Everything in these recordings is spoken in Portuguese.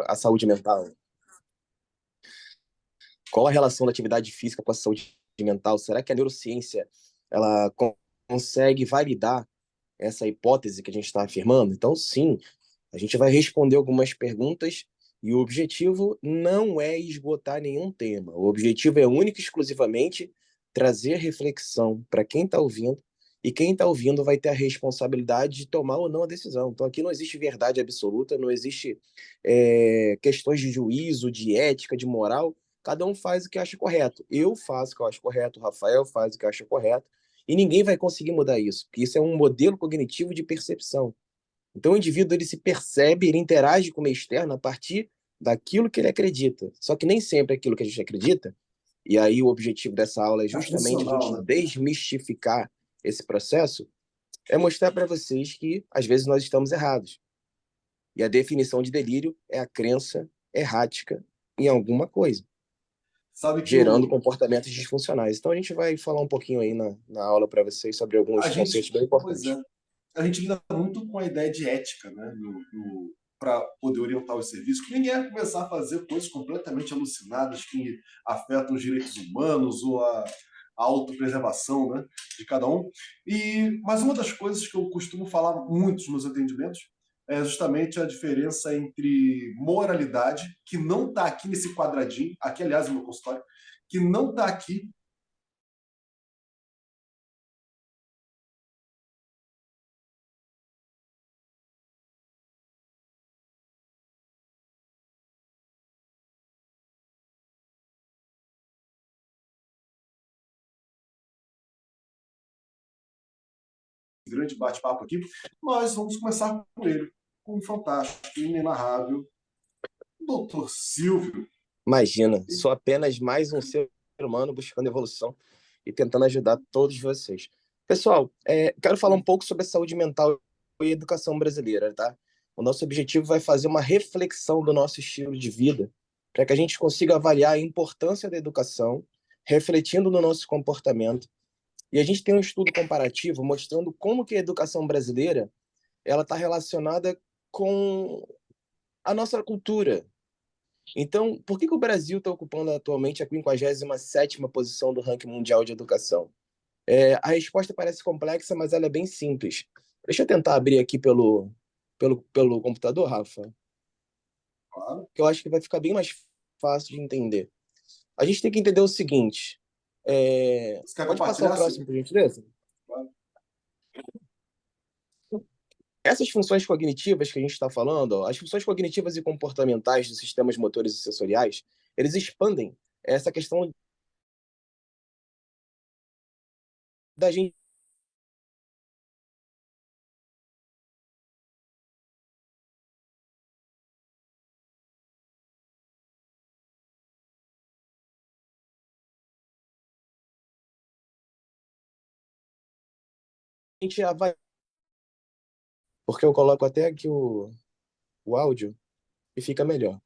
a saúde mental? Qual a relação da atividade física com a saúde mental? Será que a neurociência ela consegue validar essa hipótese que a gente está afirmando? Então, sim, a gente vai responder algumas perguntas e o objetivo não é esgotar nenhum tema. O objetivo é único e exclusivamente trazer reflexão para quem está ouvindo e quem está ouvindo vai ter a responsabilidade de tomar ou não a decisão. Então, aqui não existe verdade absoluta, não existe questões de juízo, de ética, de moral. Cada um faz o que acha correto. Eu faço o que eu acho correto, o Rafael faz o que acha correto, e ninguém vai conseguir mudar isso, porque isso é um modelo cognitivo de percepção. Então, o indivíduo ele se percebe, ele interage com o meio externo a partir daquilo que ele acredita. Só que nem sempre é aquilo que a gente acredita, e aí o objetivo dessa aula é É justamente a funcional, gente né? desmistificar esse processo, é mostrar para vocês que às vezes nós estamos errados. E a definição de delírio é a crença errática em alguma coisa, Sabe que gerando comportamentos disfuncionais. Então a gente vai falar um pouquinho aí na aula para vocês sobre a alguns conceitos gente, bem pois importantes. é, a gente lida muito com a ideia de ética, né, para poder orientar os serviços, que ninguém vai começar a fazer coisas completamente alucinadas que afetam os direitos humanos ou a autopreservação, né, de cada um. Mas uma das coisas que eu costumo falar muito nos meus atendimentos é justamente a diferença entre moralidade, que não está aqui nesse quadradinho, aqui, aliás, no meu consultório, que não está aqui. Grande bate-papo aqui, nós vamos começar com ele, com o fantástico, inenarrável, Dr. Silvio. Imagina, sou apenas mais um ser humano buscando evolução e tentando ajudar todos vocês. Pessoal, quero falar um pouco sobre a saúde mental e educação brasileira, tá? O nosso objetivo vai fazer uma reflexão do nosso estilo de vida para que a gente consiga avaliar a importância da educação, refletindo no nosso comportamento. E a gente tem um estudo comparativo mostrando como que a educação brasileira ela está relacionada com a nossa cultura. Então, por que o Brasil está ocupando atualmente a 57ª posição do ranking mundial de educação? A resposta parece complexa, mas ela é bem simples. Deixa eu tentar abrir aqui pelo computador, Rafa, Claro. que eu acho que vai ficar bem mais fácil de entender. A gente tem que entender o seguinte. Você quer Pode passar o compartilhar, próximo, Silvio? por gentileza? Claro. Essas funções cognitivas que a gente está falando, ó, as funções cognitivas e comportamentais dos sistemas motores e sensoriais, eles expandem essa questão da gente avaliar. Porque eu coloco até aqui o áudio e fica melhor.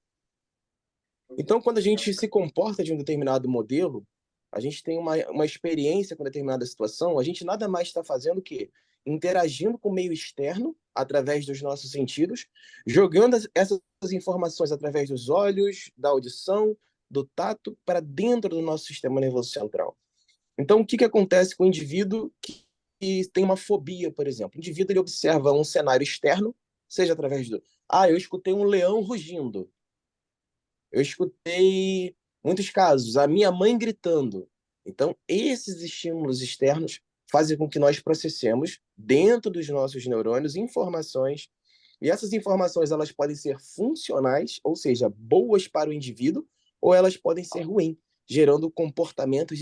Então, quando a gente se comporta de um determinado modelo, a gente tem uma experiência com determinada situação, a gente nada mais está fazendo que interagindo com o meio externo, através dos nossos sentidos, jogando essas informações através dos olhos, da audição, do tato, para dentro do nosso sistema nervoso central. Então, o que acontece com o indivíduo que tem uma fobia, por exemplo? O indivíduo ele observa um cenário externo, seja através do. Ah, eu escutei um leão rugindo. Eu escutei muitos casos, a minha mãe gritando. Então, esses estímulos externos fazem com que nós processemos dentro dos nossos neurônios informações, e essas informações elas podem ser funcionais, ou seja, boas para o indivíduo, ou elas podem ser ruins, gerando comportamentos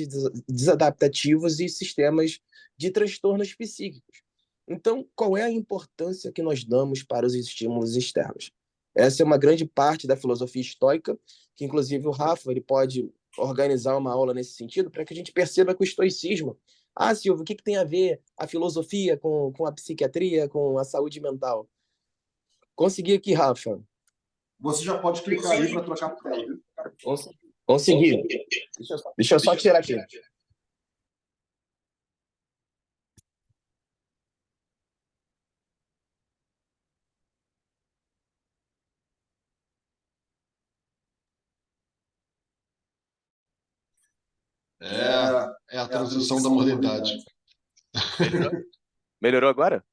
desadaptativos e sistemas de transtornos psíquicos. Então, qual é a importância que nós damos para os estímulos externos? Essa é uma grande parte da filosofia estoica, que inclusive o Rafa ele pode organizar uma aula nesse sentido, para que a gente perceba que o estoicismo. Ah, Silvio, o que tem a ver a filosofia com a psiquiatria, com a saúde mental? Consegui aqui, Rafa. Você já pode clicar aí para trocar a tela, viu? Consegui. Deixa eu só tirar aqui. É, É a é a transição da transição da modernidade. modernidade. Melhorou? Melhorou agora?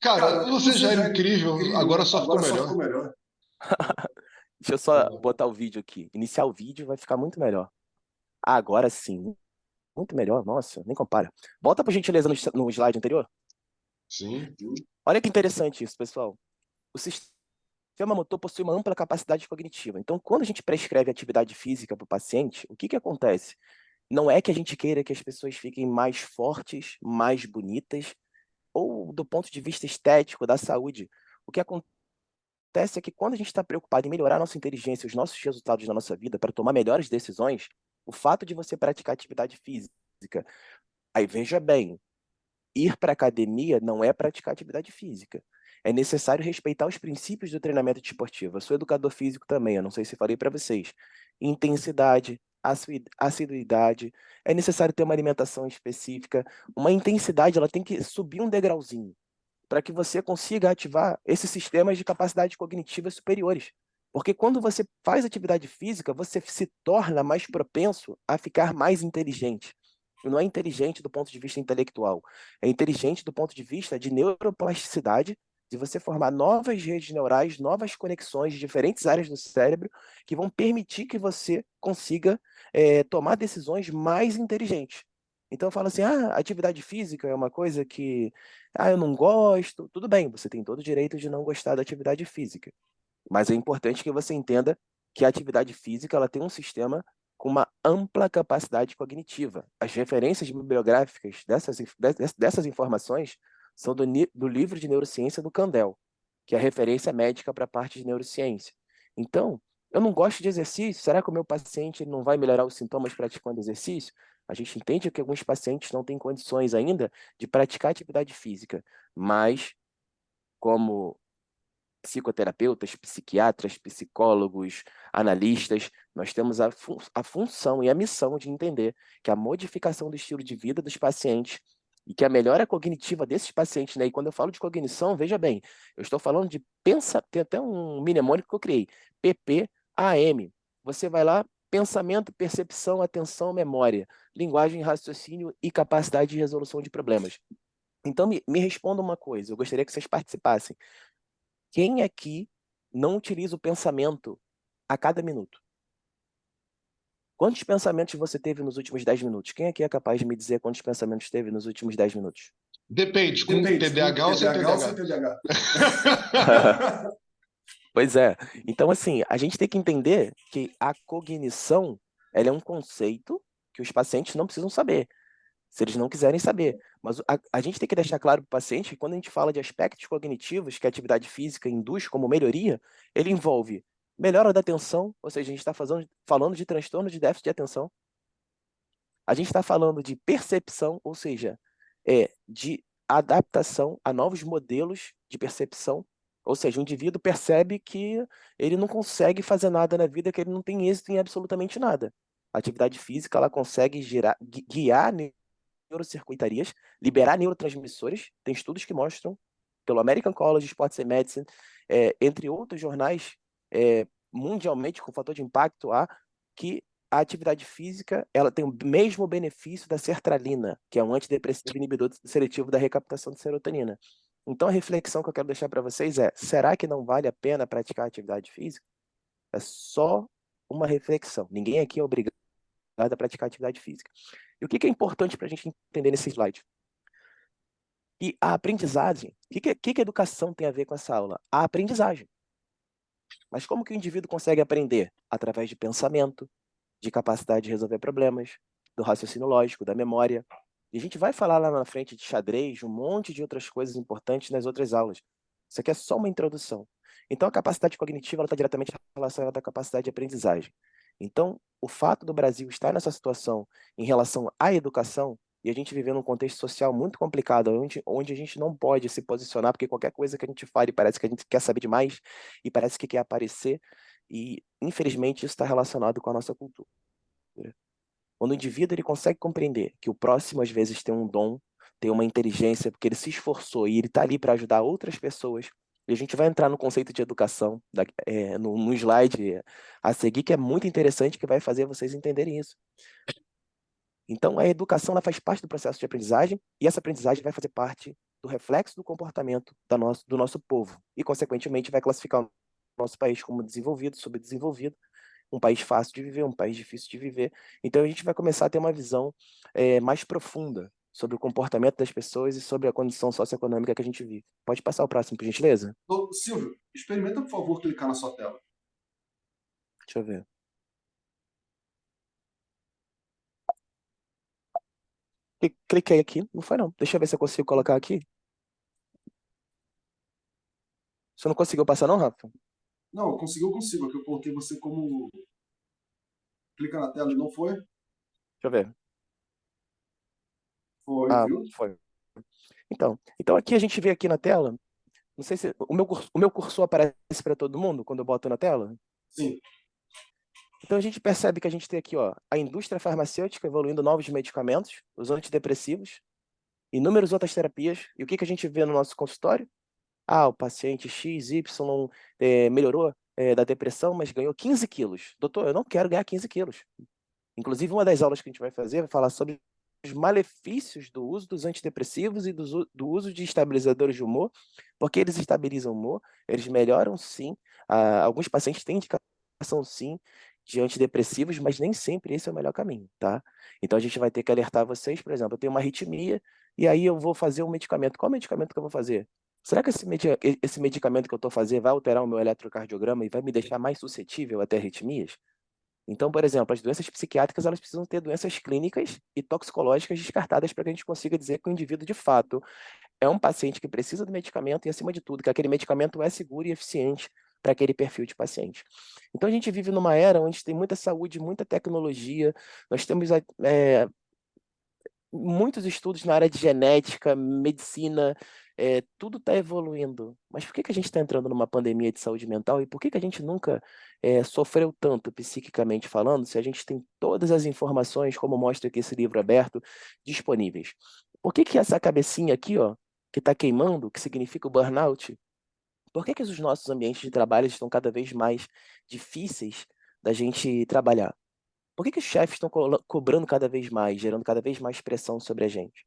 Cara, Cara, você já você era já era incrível, agora incrível, só ficou agora só melhor. ficou melhor. Deixa eu só botar o vídeo aqui. Iniciar o vídeo vai ficar muito melhor. Ah, agora sim. Muito melhor, nossa, nem compara. Volta por gentileza no slide anterior. Sim. Olha que interessante isso, pessoal. O sistema motor possui uma ampla capacidade cognitiva. Então, quando a gente prescreve atividade física para o paciente, o que que acontece? Não é que a gente queira que as pessoas fiquem mais fortes, mais bonitas, ou do ponto de vista estético, da saúde. O que acontece é que quando a gente está preocupado em melhorar a nossa inteligência, os nossos resultados na nossa vida, para tomar melhores decisões, o fato de você praticar atividade física, aí veja bem, ir para a academia não é praticar atividade física. É necessário respeitar os princípios do treinamento desportivo. Eu sou educador físico também, eu não sei se falei para vocês. Intensidade, assiduidade, é necessário ter uma alimentação específica. Uma intensidade, ela tem que subir um degrauzinho para que você consiga ativar esses sistemas de capacidade cognitiva superiores. Porque quando você faz atividade física, você se torna mais propenso a ficar mais inteligente. E não é inteligente do ponto de vista intelectual, é inteligente do ponto de vista de neuroplasticidade, de você formar novas redes neurais, novas conexões de diferentes áreas do cérebro, que vão permitir que você consiga tomar decisões mais inteligentes. Então eu falo assim, atividade física é uma coisa que eu não gosto. Tudo bem, você tem todo o direito de não gostar da atividade física. Mas é importante que você entenda que a atividade física ela tem um sistema com uma ampla capacidade cognitiva. As referências bibliográficas dessas informações são do livro de neurociência do Kandel, que é a referência médica para a parte de neurociência. Então, eu não gosto de exercício. Será que o meu paciente não vai melhorar os sintomas praticando exercício? A gente entende que alguns pacientes não têm condições ainda de praticar atividade física, mas como psicoterapeutas, psiquiatras, psicólogos, analistas, nós temos a função e a missão de entender que a modificação do estilo de vida dos pacientes e que a melhora cognitiva desses pacientes, né? E quando eu falo de cognição, veja bem, eu estou falando de tem até um mnemônico que eu criei, PPAM. Você vai lá, pensamento, percepção, atenção, memória, linguagem, raciocínio e capacidade de resolução de problemas. Então, me responda uma coisa, eu gostaria que vocês participassem. Quem aqui não utiliza o pensamento a cada minuto? Quantos pensamentos você teve nos últimos 10 minutos? Quem aqui é capaz de me dizer quantos pensamentos teve nos últimos 10 minutos? Depende, com Depende, com TDAH ou sem TDAH ou sem TDAH? TDAH? Pois é. Então, assim, a gente tem que entender que a cognição, ela é um conceito que os pacientes não precisam saber, se eles não quiserem saber. Mas a gente tem que deixar claro para o paciente que quando a gente fala de aspectos cognitivos que a atividade física induz como melhoria, ele envolve melhora da atenção, ou seja, a gente está falando de transtorno de déficit de atenção. A gente está falando de percepção, ou seja, de adaptação a novos modelos de percepção. Ou seja, o indivíduo percebe que ele não consegue fazer nada na vida, que ele não tem êxito em absolutamente nada. A atividade física ela consegue guiar neurocircuitarias, liberar neurotransmissores. Tem estudos que mostram, pelo American College of Sports and Medicine, entre outros jornais, mundialmente com fator de impacto A, que a atividade física ela tem o mesmo benefício da sertralina, que é um antidepressivo inibidor seletivo da recaptação de serotonina. Então a reflexão que eu quero deixar para vocês é: será que não vale a pena praticar atividade física? É só uma reflexão. Ninguém aqui é obrigado a praticar atividade física. E o que é importante para a gente entender nesse slide? E a aprendizagem, o que a educação tem a ver com essa aula? A aprendizagem. Mas como que o indivíduo consegue aprender? Através de pensamento, de capacidade de resolver problemas, do raciocínio lógico, da memória. E a gente vai falar lá na frente de xadrez, de um monte de outras coisas importantes nas outras aulas. Isso aqui é só uma introdução. Então, a capacidade cognitiva está diretamente relacionada à capacidade de aprendizagem. Então, o fato do Brasil estar nessa situação em relação à educação, e a gente viver num contexto social muito complicado, onde a gente não pode se posicionar, porque qualquer coisa que a gente fale parece que a gente quer saber demais, e parece que quer aparecer, e infelizmente isso está relacionado com a nossa cultura. Quando o indivíduo ele consegue compreender que o próximo às vezes tem um dom, tem uma inteligência, porque ele se esforçou e ele está ali para ajudar outras pessoas, e a gente vai entrar no conceito de educação, no slide a seguir, que é muito interessante, que vai fazer vocês entenderem isso. Então, a educação ela faz parte do processo de aprendizagem e essa aprendizagem vai fazer parte do reflexo do comportamento do nosso povo e, consequentemente, vai classificar o nosso país como desenvolvido, subdesenvolvido, um país fácil de viver, um país difícil de viver. Então, a gente vai começar a ter uma visão mais profunda sobre o comportamento das pessoas e sobre a condição socioeconômica que a gente vive. Pode passar o próximo, por gentileza? Ô, Silvio, experimenta, por favor, clicar na sua tela. Deixa eu ver. Cliquei aqui, não foi não. Deixa eu ver se eu consigo colocar aqui. Você não conseguiu passar não, Rafa? Deixa Não, conseguiu, eu consigo. Aqui eu coloquei você como. Clica na tela e não foi? eu ver. Foi, Ah, viu? foi. Então aqui a gente vê aqui na tela, não sei se o meu cursor aparece para todo mundo quando eu boto na tela. Sim. Então a gente percebe que a gente tem aqui, ó, a indústria farmacêutica evoluindo novos medicamentos, os antidepressivos, inúmeras outras terapias. E o que que a gente vê no nosso consultório? Ah, o paciente XY melhorou da depressão, mas ganhou 15 quilos. Doutor, eu não quero ganhar 15 quilos. Inclusive, uma das aulas que a gente vai fazer vai falar sobre os malefícios do uso dos antidepressivos e do uso de estabilizadores de humor, porque eles estabilizam o humor, eles melhoram sim. Alguns pacientes têm indicação sim de antidepressivos, mas nem sempre esse é o melhor caminho, tá? Então a gente vai ter que alertar vocês, por exemplo, eu tenho uma arritmia e aí eu vou fazer um medicamento. Qual medicamento que eu vou fazer? Será que esse medicamento que eu estou fazendo vai alterar o meu eletrocardiograma e vai me deixar mais suscetível a ter arritmias? Então, por exemplo, as doenças psiquiátricas elas precisam ter doenças clínicas e toxicológicas descartadas para que a gente consiga dizer que o indivíduo, de fato, é um paciente que precisa do medicamento e, acima de tudo, que aquele medicamento é seguro e eficiente para aquele perfil de paciente. Então, a gente vive numa era onde tem muita saúde, muita tecnologia, nós temos muitos estudos na área de genética, medicina, tudo está evoluindo. Mas por que que a gente está entrando numa pandemia de saúde mental e por que que a gente nunca sofreu tanto psiquicamente falando, se a gente tem todas as informações, como mostra aqui esse livro aberto, disponíveis? Por que que essa cabecinha aqui, ó, que está queimando, que significa o burnout, por que que os nossos ambientes de trabalho estão cada vez mais difíceis da gente trabalhar? Por que que os chefes estão cobrando cada vez mais, gerando cada vez mais pressão sobre a gente?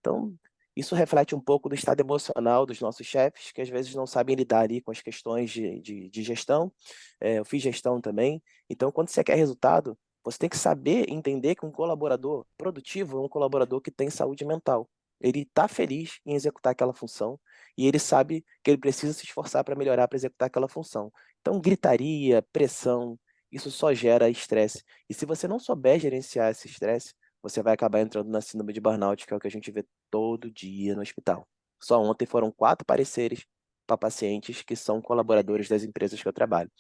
Então, isso reflete um pouco do estado emocional dos nossos chefes, que às vezes não sabem lidar ali com as questões de gestão. Eu fiz gestão também. Então, quando você quer resultado, você tem que saber entender que um colaborador produtivo é um colaborador que tem saúde mental. Ele está feliz em executar aquela função e ele sabe que ele precisa se esforçar para melhorar, para executar aquela função. Então, gritaria, pressão, isso só gera estresse. E se você não souber gerenciar esse estresse, você vai acabar entrando na síndrome de burnout, que é o que a gente vê todo dia no hospital. Só ontem foram 4 pareceres para pacientes que são colaboradores das empresas que eu trabalho.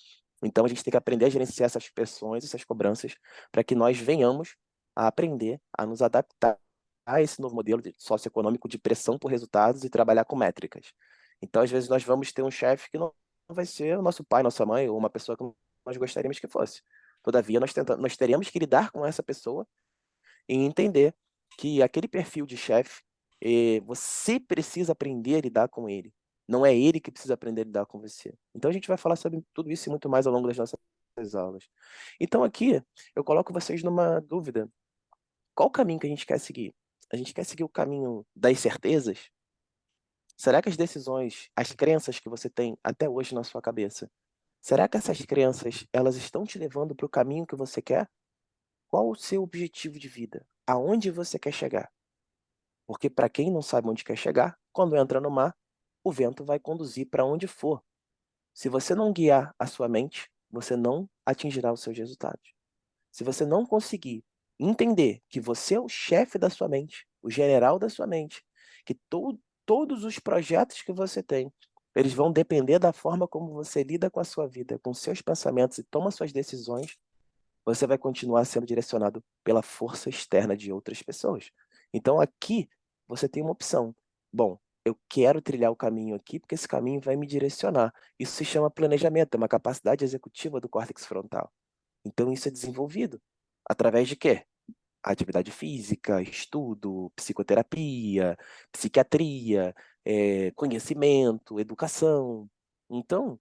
Então a gente tem que aprender a gerenciar essas pressões, essas cobranças, para que nós venhamos a aprender a nos adaptar a esse novo modelo socioeconômico de pressão por resultados e trabalhar com métricas. Então, às vezes, nós vamos ter um chefe que não vai ser o nosso pai, nossa mãe, ou uma pessoa que nós gostaríamos que fosse. Todavia, nós teremos que lidar com essa pessoa e entender que aquele perfil de chefe, você precisa aprender a lidar com ele. Não é ele que precisa aprender a lidar com você. Então a gente vai falar sobre tudo isso e muito mais ao longo das nossas aulas. Então aqui eu coloco vocês numa dúvida. Qual o caminho que a gente quer seguir? A gente quer seguir o caminho das certezas? Será que as decisões, as crenças que você tem até hoje na sua cabeça, será que essas crenças, elas estão te levando para o caminho que você quer? Qual o seu objetivo de vida? Aonde você quer chegar? Porque para quem não sabe onde quer chegar, quando entra no mar, o vento vai conduzir para onde for. Se você não guiar a sua mente, você não atingirá os seus resultados. Se você não conseguir entender que você é o chefe da sua mente, o general da sua mente, que todos os projetos que você tem, eles vão depender da forma como você lida com a sua vida, com seus pensamentos e toma suas decisões, você vai continuar sendo direcionado pela força externa de outras pessoas. Então aqui você tem uma opção. Bom, eu quero trilhar o caminho aqui porque esse caminho vai me direcionar. Isso se chama planejamento, é uma capacidade executiva do córtex frontal. Então isso é desenvolvido através de quê? Atividade física, estudo, psicoterapia, psiquiatria, conhecimento, educação. Então,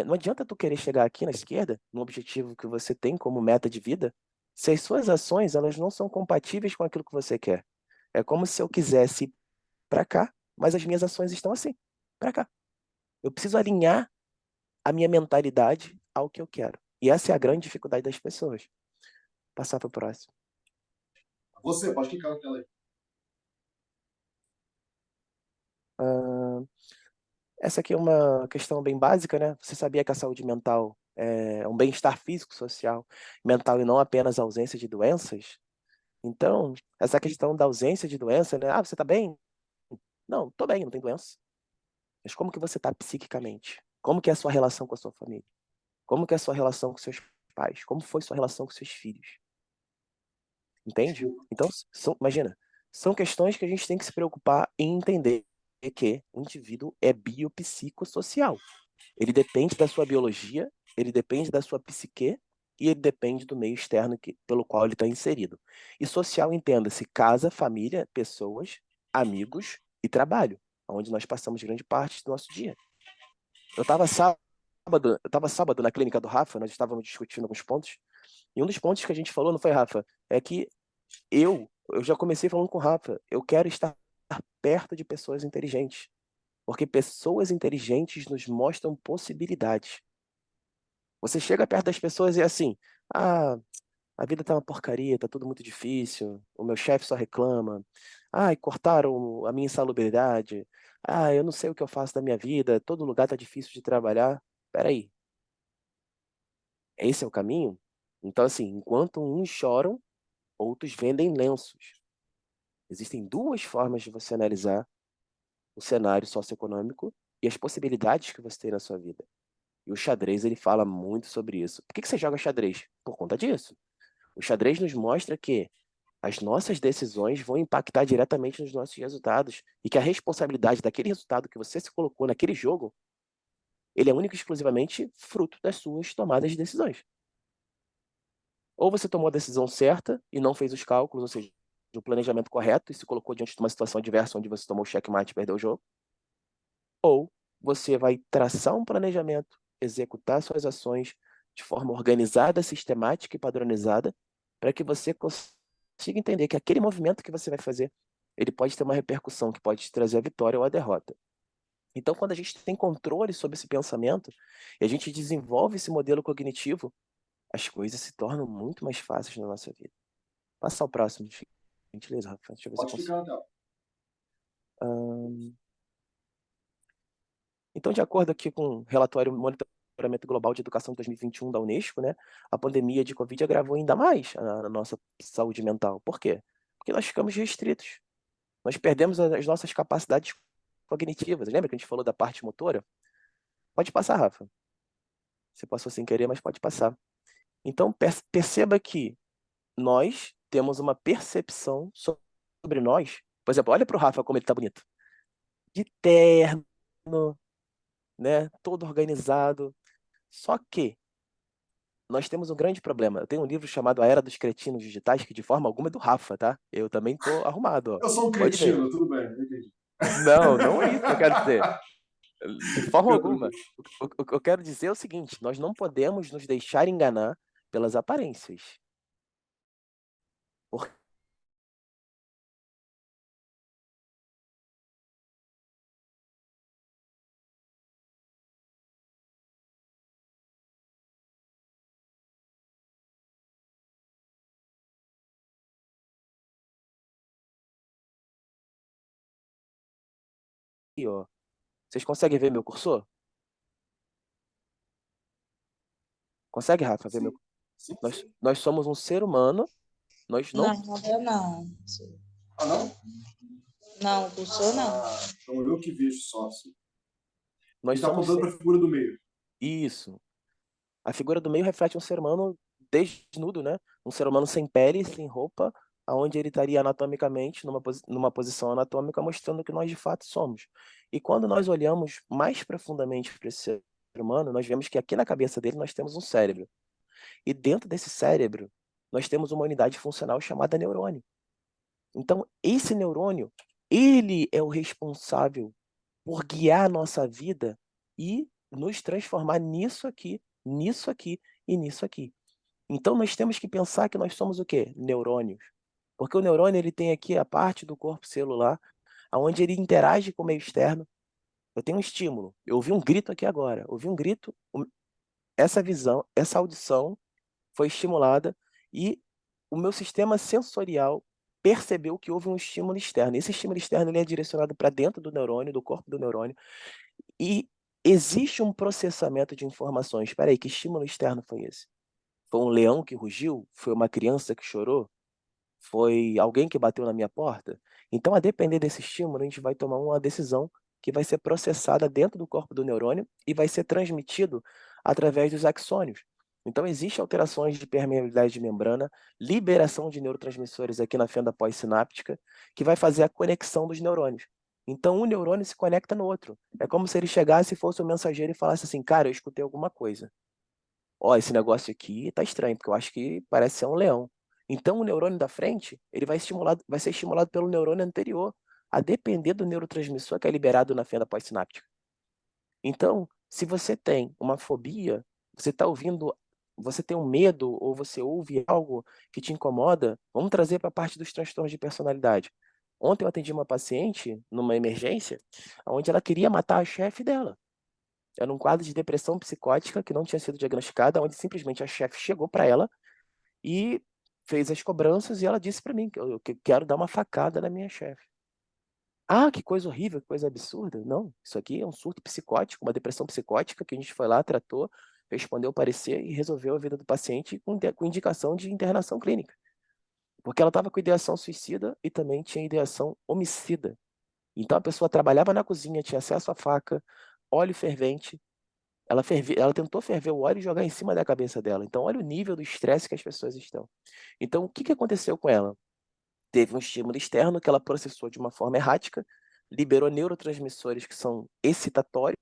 não adianta tu querer chegar aqui na esquerda, no objetivo que você tem como meta de vida, Se as suas ações elas não são compatíveis com aquilo que você quer. É como se eu quisesse ir para cá, mas as minhas ações estão assim, para cá. Eu preciso alinhar a minha mentalidade ao que eu quero. E essa é a grande dificuldade das pessoas. Passar para o próximo. Você, pode clicar na tela aí. Essa aqui é uma questão bem básica, né? Você sabia que a saúde mental é um bem-estar físico, social, mental e não apenas a ausência de doenças? Então, essa questão da ausência de doença, né? Ah, você está bem? Não, estou bem, não tem doença. Mas como que você está psiquicamente? Como que é a sua relação com a sua família? Como que é a sua relação com seus pais? Como foi sua relação com seus filhos? Entende? Desculpa. Então, imagina, são questões que a gente tem que se preocupar em entender que o indivíduo é biopsicossocial. Ele depende da sua biologia, ele depende da sua psique e ele depende do meio externo pelo qual ele está inserido. E social, entenda-se, casa, família, pessoas, amigos e trabalho, onde nós passamos grande parte do nosso dia. Eu estava sábado na clínica do Rafa, nós estávamos discutindo alguns pontos, e um dos pontos que a gente falou, não foi, Rafa, é que eu já comecei falando com o Rafa, eu quero estar perto de pessoas inteligentes, porque pessoas inteligentes nos mostram possibilidades. Você chega perto das pessoas e é assim, ah, a vida tá uma porcaria, tá tudo muito difícil, o meu chefe só reclama, ai, cortaram a minha insalubridade, ah, eu não sei o que eu faço da minha vida, todo lugar tá difícil de trabalhar. Peraí, esse é o caminho? Então, assim, enquanto uns choram, outros vendem lenços. Existem duas formas de você analisar o cenário socioeconômico e as possibilidades que você tem na sua vida. E o xadrez, ele fala muito sobre isso. Por que você joga xadrez? Por conta disso. O xadrez nos mostra que as nossas decisões vão impactar diretamente nos nossos resultados e que a responsabilidade daquele resultado que você se colocou naquele jogo, ele é único e exclusivamente fruto das suas tomadas de decisões. Ou você tomou a decisão certa e não fez os cálculos, ou seja, o planejamento correto e se colocou diante de uma situação adversa onde você tomou o checkmate e perdeu o jogo, ou você vai traçar um planejamento, executar suas ações de forma organizada, sistemática e padronizada, para que você consiga entender que aquele movimento que você vai fazer, ele pode ter uma repercussão que pode te trazer a vitória ou a derrota. Então, quando a gente tem controle sobre esse pensamento e a gente desenvolve esse modelo cognitivo, as coisas se tornam muito mais fáceis na nossa vida. Passar o próximo, gentileza, Rafa. Deixa eu ver se eu Pode consigo. clicar na tela. Então, de acordo aqui com o relatório Monitoramento Global de Educação de 2021 da Unesco, né, a pandemia de Covid agravou ainda mais a nossa saúde mental. Por quê? Porque nós ficamos restritos. Nós perdemos as nossas capacidades cognitivas. Lembra que a gente falou da parte motora? Pode passar, Rafa. Você passou sem querer, mas pode passar. Então, perceba que nós temos uma percepção sobre nós. Por exemplo, olha para o Rafa como ele está bonito. De terno, né? Todo organizado. Só que nós temos um grande problema. Eu tenho um livro chamado A Era dos Cretinos Digitais, que de forma alguma é do Rafa, tá? Eu também tô arrumado, ó. Eu sou um Pode ver. cretino, tudo bem, eu entendi. Não, não é isso que eu quero dizer. De forma Fica alguma. tranquilo. O que eu quero dizer é o seguinte: nós não podemos nos deixar enganar pelas aparências. Porque ó, vocês conseguem ver meu cursor? Consegue, Rafa, ver meu? Sim, sim, Nós, sim. nós somos um ser humano, nós não. Não, eu não. Ah, não? Não, cursou não. Então eu que vejo só. Assim. Nós Ele está somos apontando para a figura do meio. isso. A figura do meio reflete um ser humano desnudo, né? Um ser humano sem pele, sem roupa, aonde ele estaria anatomicamente numa posição anatômica, mostrando o que nós de fato somos. E quando nós olhamos mais profundamente para esse ser humano, nós vemos que aqui na cabeça dele nós temos um cérebro. E dentro desse cérebro, nós temos uma unidade funcional chamada neurônio. Então, esse neurônio, ele é o responsável por guiar a nossa vida e nos transformar nisso aqui e nisso aqui. Então nós temos que pensar que nós somos o quê? Neurônios. Porque o neurônio ele tem aqui a parte do corpo celular, onde ele interage com o meio externo. Eu tenho um estímulo. Eu ouvi um grito aqui agora. Ouvi um grito, essa visão, essa audição foi estimulada e o meu sistema sensorial percebeu que houve um estímulo externo. Esse estímulo externo ele é direcionado para dentro do neurônio, do corpo do neurônio, e existe um processamento de informações. Espera aí, que estímulo externo foi esse? Foi um leão que rugiu? Foi uma criança que chorou? Foi alguém que bateu na minha porta? Então, a depender desse estímulo, a gente vai tomar uma decisão que vai ser processada dentro do corpo do neurônio e vai ser transmitido através dos axônios. Então, existem alterações de permeabilidade de membrana, liberação de neurotransmissores aqui na fenda pós-sináptica, que vai fazer a conexão dos neurônios. Então, um neurônio se conecta no outro. É como se ele chegasse e fosse o mensageiro e falasse assim, cara, eu escutei alguma coisa. Ó, esse negócio aqui tá estranho, porque eu acho que parece ser um leão. Então, o neurônio da frente, ele vai ser estimulado pelo neurônio anterior, a depender do neurotransmissor que é liberado na fenda pós-sináptica. Então, se você tem uma fobia, você está ouvindo, você tem um medo ou você ouve algo que te incomoda, vamos trazer para a parte dos transtornos de personalidade. Ontem eu atendi uma paciente numa emergência, onde ela queria matar a chefe dela. Era um quadro de depressão psicótica que não tinha sido diagnosticada, onde simplesmente a chefe chegou para ela e fez as cobranças e ela disse para mim que eu quero dar uma facada na minha chefe. Ah, que coisa horrível, que coisa absurda. Não, isso aqui é um surto psicótico, uma depressão psicótica que a gente foi lá, tratou, respondeu o parecer e resolveu a vida do paciente com indicação de internação clínica. Porque ela estava com ideação suicida e também tinha ideação homicida. Então a pessoa trabalhava na cozinha, tinha acesso à faca, óleo fervente. Ela tentou ferver o óleo e jogar em cima da cabeça dela. Então, olha o nível do estresse que as pessoas estão. Então, o que aconteceu com ela? Teve um estímulo externo que ela processou de uma forma errática, liberou neurotransmissores que são excitatórios.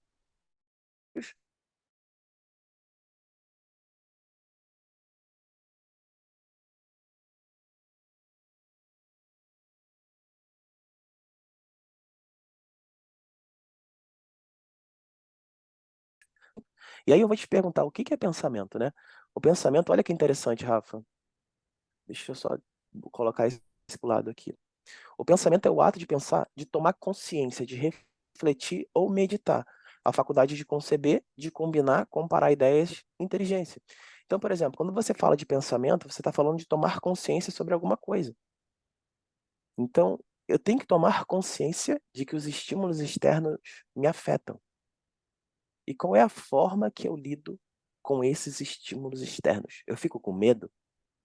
E aí eu vou te perguntar, o que é pensamento, né? O pensamento, olha que interessante, Rafa. Deixa eu só colocar esse lado aqui. O pensamento é o ato de pensar, de tomar consciência, de refletir ou meditar. A faculdade de conceber, de combinar, comparar ideias, inteligência. Então, por exemplo, quando você fala de pensamento, você está falando de tomar consciência sobre alguma coisa. Então, eu tenho que tomar consciência de que os estímulos externos me afetam. E qual é a forma que eu lido com esses estímulos externos? Eu fico com medo?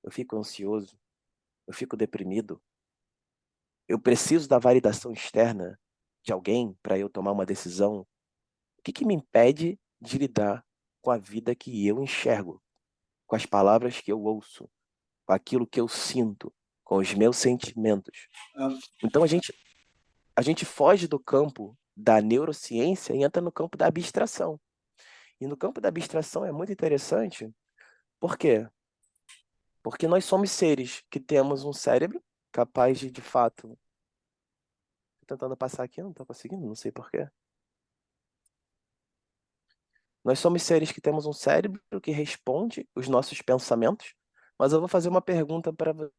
Eu fico ansioso? Eu fico deprimido? Eu preciso da validação externa de alguém para eu tomar uma decisão? O que me impede de lidar com a vida que eu enxergo, com as palavras que eu ouço, com aquilo que eu sinto, com os meus sentimentos? Então a gente foge do campo da neurociência e entra no campo da abstração. E no campo da abstração é muito interessante, por quê? Porque nós somos seres que temos um cérebro capaz de fato. Tô tentando passar aqui, não estou conseguindo, não sei por quê. Nós somos seres que temos um cérebro que responde os nossos pensamentos, mas eu vou fazer uma pergunta para você.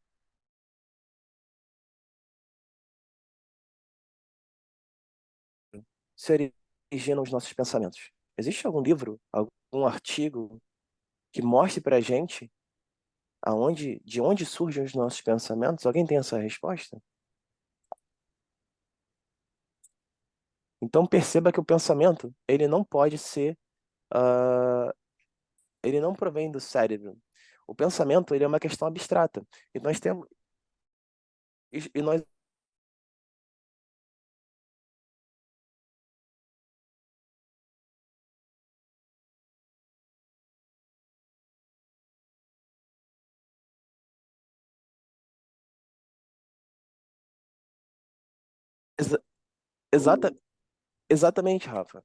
Se originam os nossos pensamentos? Existe algum livro, algum artigo que mostre para a gente de onde surgem os nossos pensamentos? Alguém tem essa resposta? Então perceba que o pensamento, ele não pode ser, ah, ele não provém do cérebro. O pensamento, ele é uma questão abstrata. E nós temos, e nós exa- exata, exatamente, Rafa.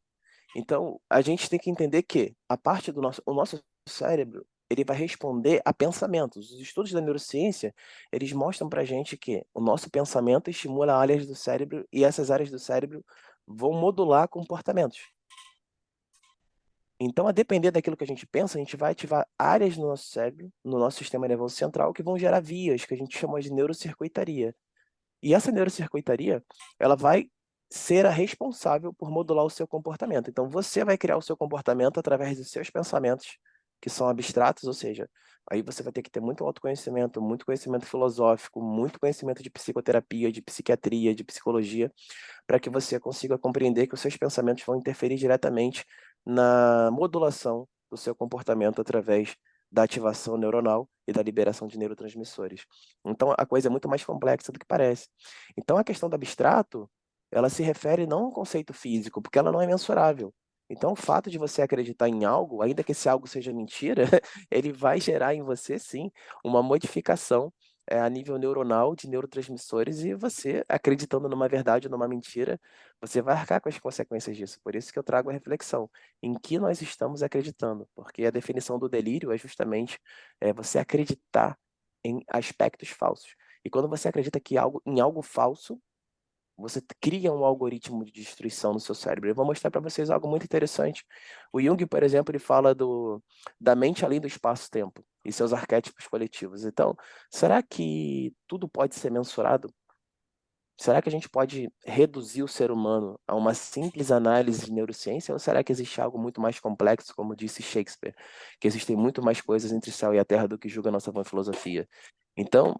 Então, a gente tem que entender que a parte o nosso cérebro, ele vai responder a pensamentos. Os estudos da neurociência, eles mostram para a gente que o nosso pensamento estimula áreas do cérebro e essas áreas do cérebro vão modular comportamentos. Então, a depender daquilo que a gente pensa, a gente vai ativar áreas no nosso cérebro, no nosso sistema nervoso central, que vão gerar vias, que a gente chama de neurocircuitaria. E essa neurocircuitaria, ela vai ser a responsável por modular o seu comportamento. Então, você vai criar o seu comportamento através dos seus pensamentos, que são abstratos, ou seja, aí você vai ter que ter muito autoconhecimento, muito conhecimento filosófico, muito conhecimento de psicoterapia, de psiquiatria, de psicologia, para que você consiga compreender que os seus pensamentos vão interferir diretamente na modulação do seu comportamento através da ativação neuronal e da liberação de neurotransmissores. Então, a coisa é muito mais complexa do que parece. Então, a questão do abstrato, ela se refere não a um conceito físico, porque ela não é mensurável. Então, o fato de você acreditar em algo, ainda que esse algo seja mentira, ele vai gerar em você, sim, uma modificação a nível neuronal de neurotransmissores e você, acreditando numa verdade ou numa mentira, você vai arcar com as consequências disso. Por isso que eu trago a reflexão em que nós estamos acreditando, porque a definição do delírio é justamente você acreditar em aspectos falsos. E quando você acredita em algo falso, você cria um algoritmo de destruição no seu cérebro. Eu vou mostrar para vocês algo muito interessante. O Jung, por exemplo, ele fala da mente além do espaço-tempo e seus arquétipos coletivos. Então, será que tudo pode ser mensurado? Será que a gente pode reduzir o ser humano a uma simples análise de neurociência? Ou será que existe algo muito mais complexo, como disse Shakespeare, que existem muito mais coisas entre o céu e a terra do que julga a nossa vã filosofia? Então,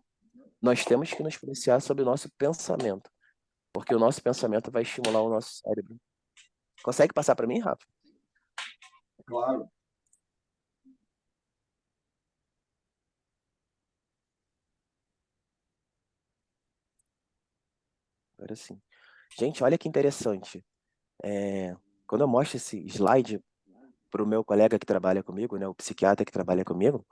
nós temos que nos policiar sobre o nosso pensamento, porque o nosso pensamento vai estimular o nosso cérebro. Consegue passar para mim, Rafa? Claro. Agora sim. Gente, olha que interessante. Quando eu mostro esse slide para o meu colega que trabalha comigo, né, o psiquiatra que trabalha comigo,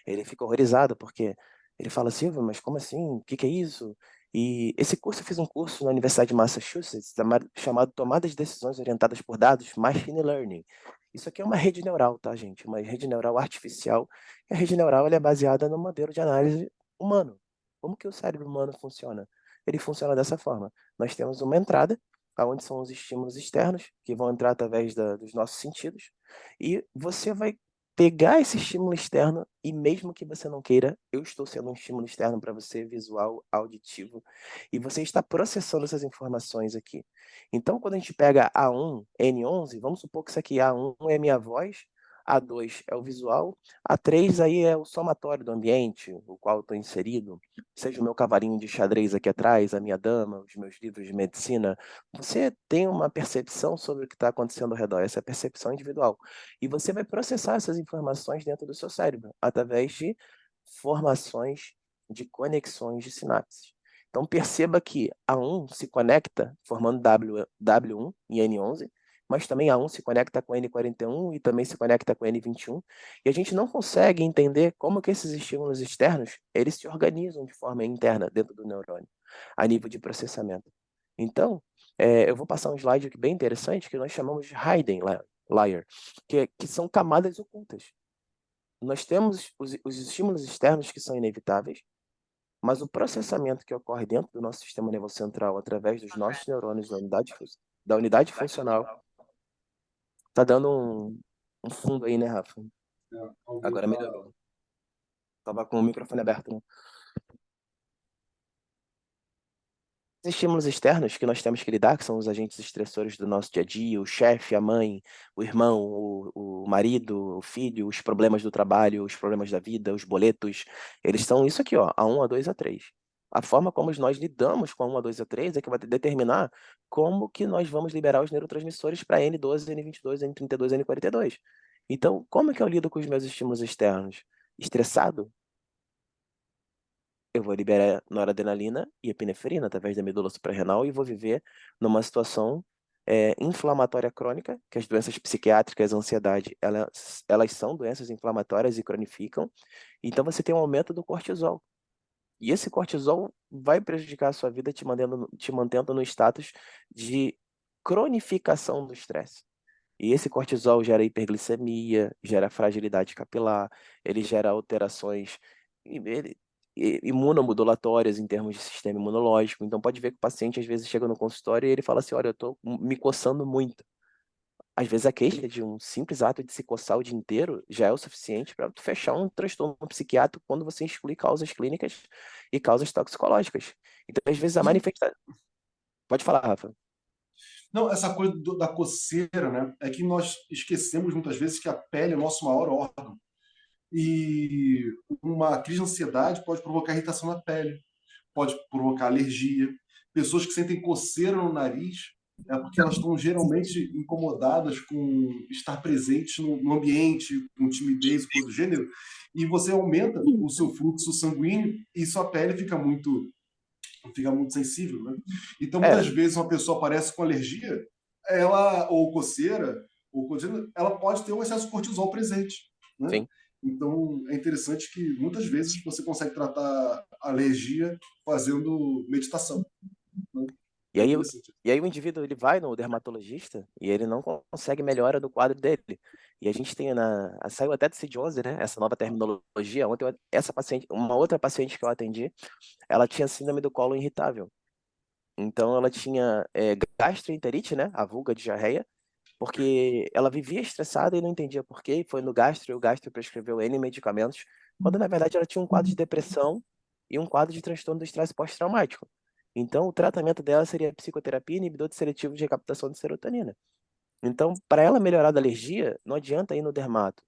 ele fica horrorizado, porque ele fala, Silvio, mas como assim? O que que é isso? E esse curso, eu fiz um curso na Universidade de Massachusetts, chamado Tomada de Decisões Orientadas por Dados, Machine Learning. Isso aqui é uma rede neural, tá, gente? Uma rede neural artificial. E a rede neural ela é baseada no modelo de análise humano. Como que o cérebro humano funciona? Ele funciona dessa forma. Nós temos uma entrada, onde são os estímulos externos, que vão entrar através dos nossos sentidos, e você vai pegar esse estímulo externo e mesmo que você não queira, eu estou sendo um estímulo externo para você, visual, auditivo, e você está processando essas informações aqui. Então, quando a gente pega A1, N11, vamos supor que isso aqui A1 é minha voz, A2 é o visual, A3 aí é o somatório do ambiente, o qual eu estou inserido, seja o meu cavalinho de xadrez aqui atrás, a minha dama, os meus livros de medicina. Você tem uma percepção sobre o que está acontecendo ao redor, essa percepção individual. E você vai processar essas informações dentro do seu cérebro, através de formações de conexões de sinapses. Então perceba que A1 se conecta formando W1 e N11, mas também A1 se conecta com N41 e também se conecta com N21, e a gente não consegue entender como que esses estímulos externos, eles se organizam de forma interna dentro do neurônio, a nível de processamento. Então, eu vou passar um slide aqui bem interessante que nós chamamos de hidden layer, que são camadas ocultas. Nós temos os estímulos externos que são inevitáveis, mas o processamento que ocorre dentro do nosso sistema nervoso central, através dos nossos neurônios da unidade funcional, tá dando um fundo aí, né, Rafa? Alguém Agora tá. melhorou. Tava com o microfone aberto, né? Os estímulos externos que nós temos que lidar, que são os agentes estressores do nosso dia a dia, o chefe, a mãe, o irmão, o marido, o filho, os problemas do trabalho, os problemas da vida, os boletos, eles são isso aqui, ó, A1, A2, A3. A forma como nós lidamos com a 1, A2, A3 é que vai determinar como que nós vamos liberar os neurotransmissores para N12, N22, N32, N42. Então, como que eu lido com os meus estímulos externos? Estressado? Eu vou liberar noradrenalina e epinefrina através da medula suprarrenal e vou viver numa situação inflamatória crônica, que as doenças psiquiátricas, a ansiedade, elas são doenças inflamatórias e cronificam. Então você tem um aumento do cortisol. E esse cortisol vai prejudicar a sua vida, te mantendo no status de cronificação do estresse. E esse cortisol gera hiperglicemia, gera fragilidade capilar, ele gera alterações imunomodulatórias em termos de sistema imunológico. Então pode ver que o paciente às vezes chega no consultório e ele fala assim, olha, eu estou me coçando muito. Às vezes a queixa de um simples ato de se coçar o dia inteiro já é o suficiente para tu fechar um transtorno psiquiátrico quando você exclui causas clínicas e causas toxicológicas. Então, às vezes, a E manifestação. Pode falar, Rafa. não, essa coisa da coceira, né? É que nós esquecemos muitas vezes que a pele é o nosso maior órgão. E uma crise de ansiedade pode provocar irritação na pele, pode provocar alergia. Pessoas que sentem coceira no nariz é porque elas estão geralmente incomodadas com estar presentes no ambiente, com timidez, coisa do gênero, e você aumenta o seu fluxo sanguíneo e sua pele fica muito sensível, né? Então, É, muitas vezes, uma pessoa aparece com alergia, ou coceira, ou coceira, ela pode ter um excesso de cortisol presente, né? sim. Então, é interessante que muitas vezes você consegue tratar a alergia fazendo meditação, né? E É aí, interessante. e aí o indivíduo ele vai no dermatologista e ele não consegue melhora do quadro dele. E a gente tem saiu até do CID-11, né? Essa nova terminologia. Ontem essa paciente, uma outra paciente que eu atendi, ela tinha síndrome do colo irritável. Então ela tinha gastroenterite, né? A vulga de diarreia, porque ela vivia estressada e não entendia por quê. E foi no gastro e o gastro prescreveu N medicamentos, quando na verdade ela tinha um quadro de depressão e um quadro de transtorno do estresse pós-traumático. Então o tratamento dela seria psicoterapia e inibidor de seletivo de recaptação de serotonina. Então, para ela melhorar da alergia, não adianta ir no dermato.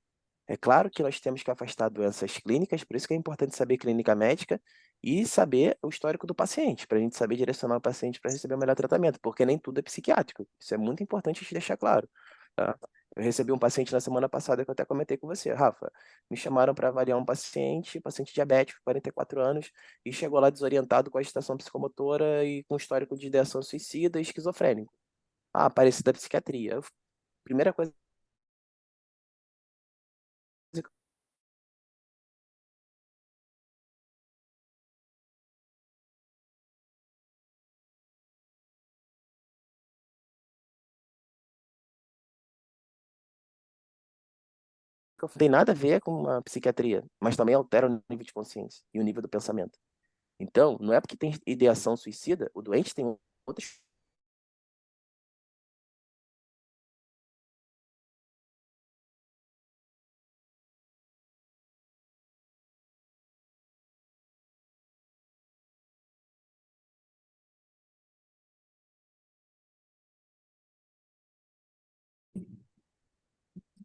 É claro que nós temos que afastar doenças clínicas, por isso que é importante saber clínica médica e saber o histórico do paciente, para a gente saber direcionar o paciente para receber o melhor tratamento, porque nem tudo é psiquiátrico. Isso é muito importante a gente deixar claro. Tá? Eu recebi um paciente na semana passada que eu até comentei com você, Rafa. Me chamaram para avaliar um paciente diabético, 44 anos, e chegou lá desorientado com agitação psicomotora e com histórico de ideação suicida e esquizofrênico. Ah, parecido da psiquiatria. Primeira coisa que tem nada a ver com a psiquiatria, mas também altera o nível de consciência e o nível do pensamento. Então, não é porque tem ideação suicida, o doente tem outras.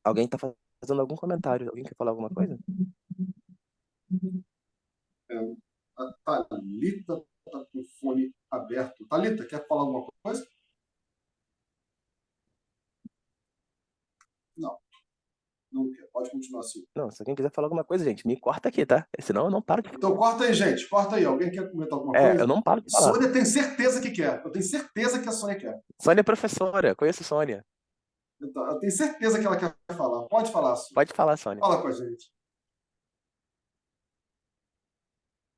Alguém está fazendo algum comentário? Alguém quer falar alguma coisa? É, a Thalita está com o fone aberto. Thalita, quer falar alguma coisa? Não, não quer. Pode continuar assim. Não, se alguém quiser falar alguma coisa, gente, me corta aqui, tá? Senão eu não paro de falar. Então, corta aí, gente. Corta aí. Alguém quer comentar alguma Eu coisa? não paro de falar. Sônia tem certeza que quer. Eu tenho certeza que a Sônia quer. Sônia é professora, conheço Sônia. Então, eu tenho certeza que ela quer falar. Pode falar, Sônia. Pode falar, Sônia. Fala com a gente.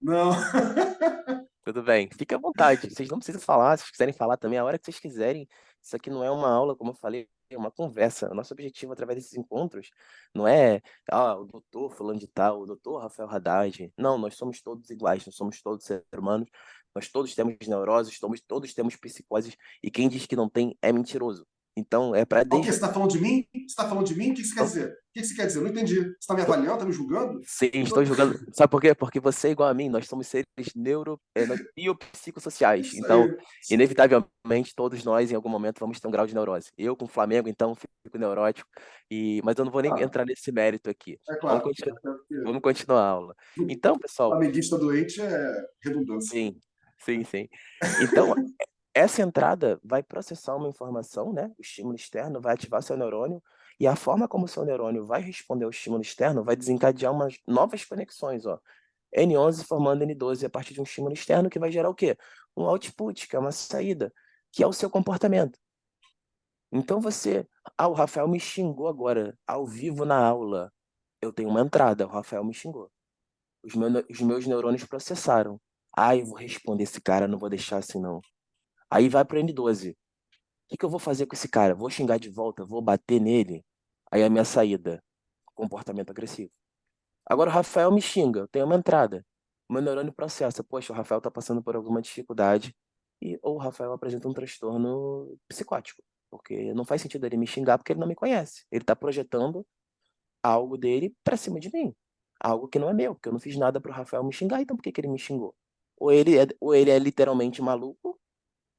Não. Tudo bem, fique à vontade. Vocês não precisam falar, se vocês quiserem falar também, a hora que vocês quiserem. Isso aqui não é uma aula, como eu falei, é uma conversa. O nosso objetivo através desses encontros não é, o doutor fulano de tal, o doutor Rafael Haddad. Não, nós somos todos iguais, nós somos todos seres humanos, nós todos temos neuroses, todos temos psicoses, e quem diz que não tem é mentiroso. Então, é para Ok, você desde. está falando de mim? Você está falando de mim? O que você quer dizer? O que você quer dizer? Eu não entendi. Você está me avaliando? Está me julgando? Sim, estou julgando. Sabe por quê? Porque você é igual a mim, nós somos seres biopsicossociais. Isso Então, aí. inevitavelmente, todos nós, em algum momento, vamos ter um grau de neurose. Eu, com o Flamengo, então, fico neurótico. Mas eu não vou nem Ah, entrar nesse mérito aqui. é Vamos claro. continuar, Até porque vamos continuar a aula. Então, pessoal, flamenguista doente é redundância. sim, sim, sim. Então, essa entrada vai processar uma informação, né? O estímulo externo vai ativar seu neurônio e a forma como o seu neurônio vai responder ao estímulo externo vai desencadear umas novas conexões, ó. N11 formando N12 a partir de um estímulo externo que vai gerar o quê? Um output, que é uma saída, que é o seu comportamento. Então o Rafael me xingou agora, ao vivo na aula. Eu tenho uma entrada, o Rafael me xingou. Os meus neurônios processaram. Eu vou responder esse cara, não vou deixar assim não. Aí vai pro N12. O que eu vou fazer com esse cara? Vou xingar de volta? Vou bater nele? Aí a minha saída, comportamento agressivo. Agora o Rafael me xinga, eu tenho uma entrada. O meu neurônio processa, poxa, o Rafael está passando por alguma dificuldade ou o Rafael apresenta um transtorno psicótico. Porque não faz sentido ele me xingar porque ele não me conhece. Ele está projetando algo dele para cima de mim. Algo que não é meu, porque eu não fiz nada para o Rafael me xingar, então por que que ele me xingou? Ou ele é literalmente maluco,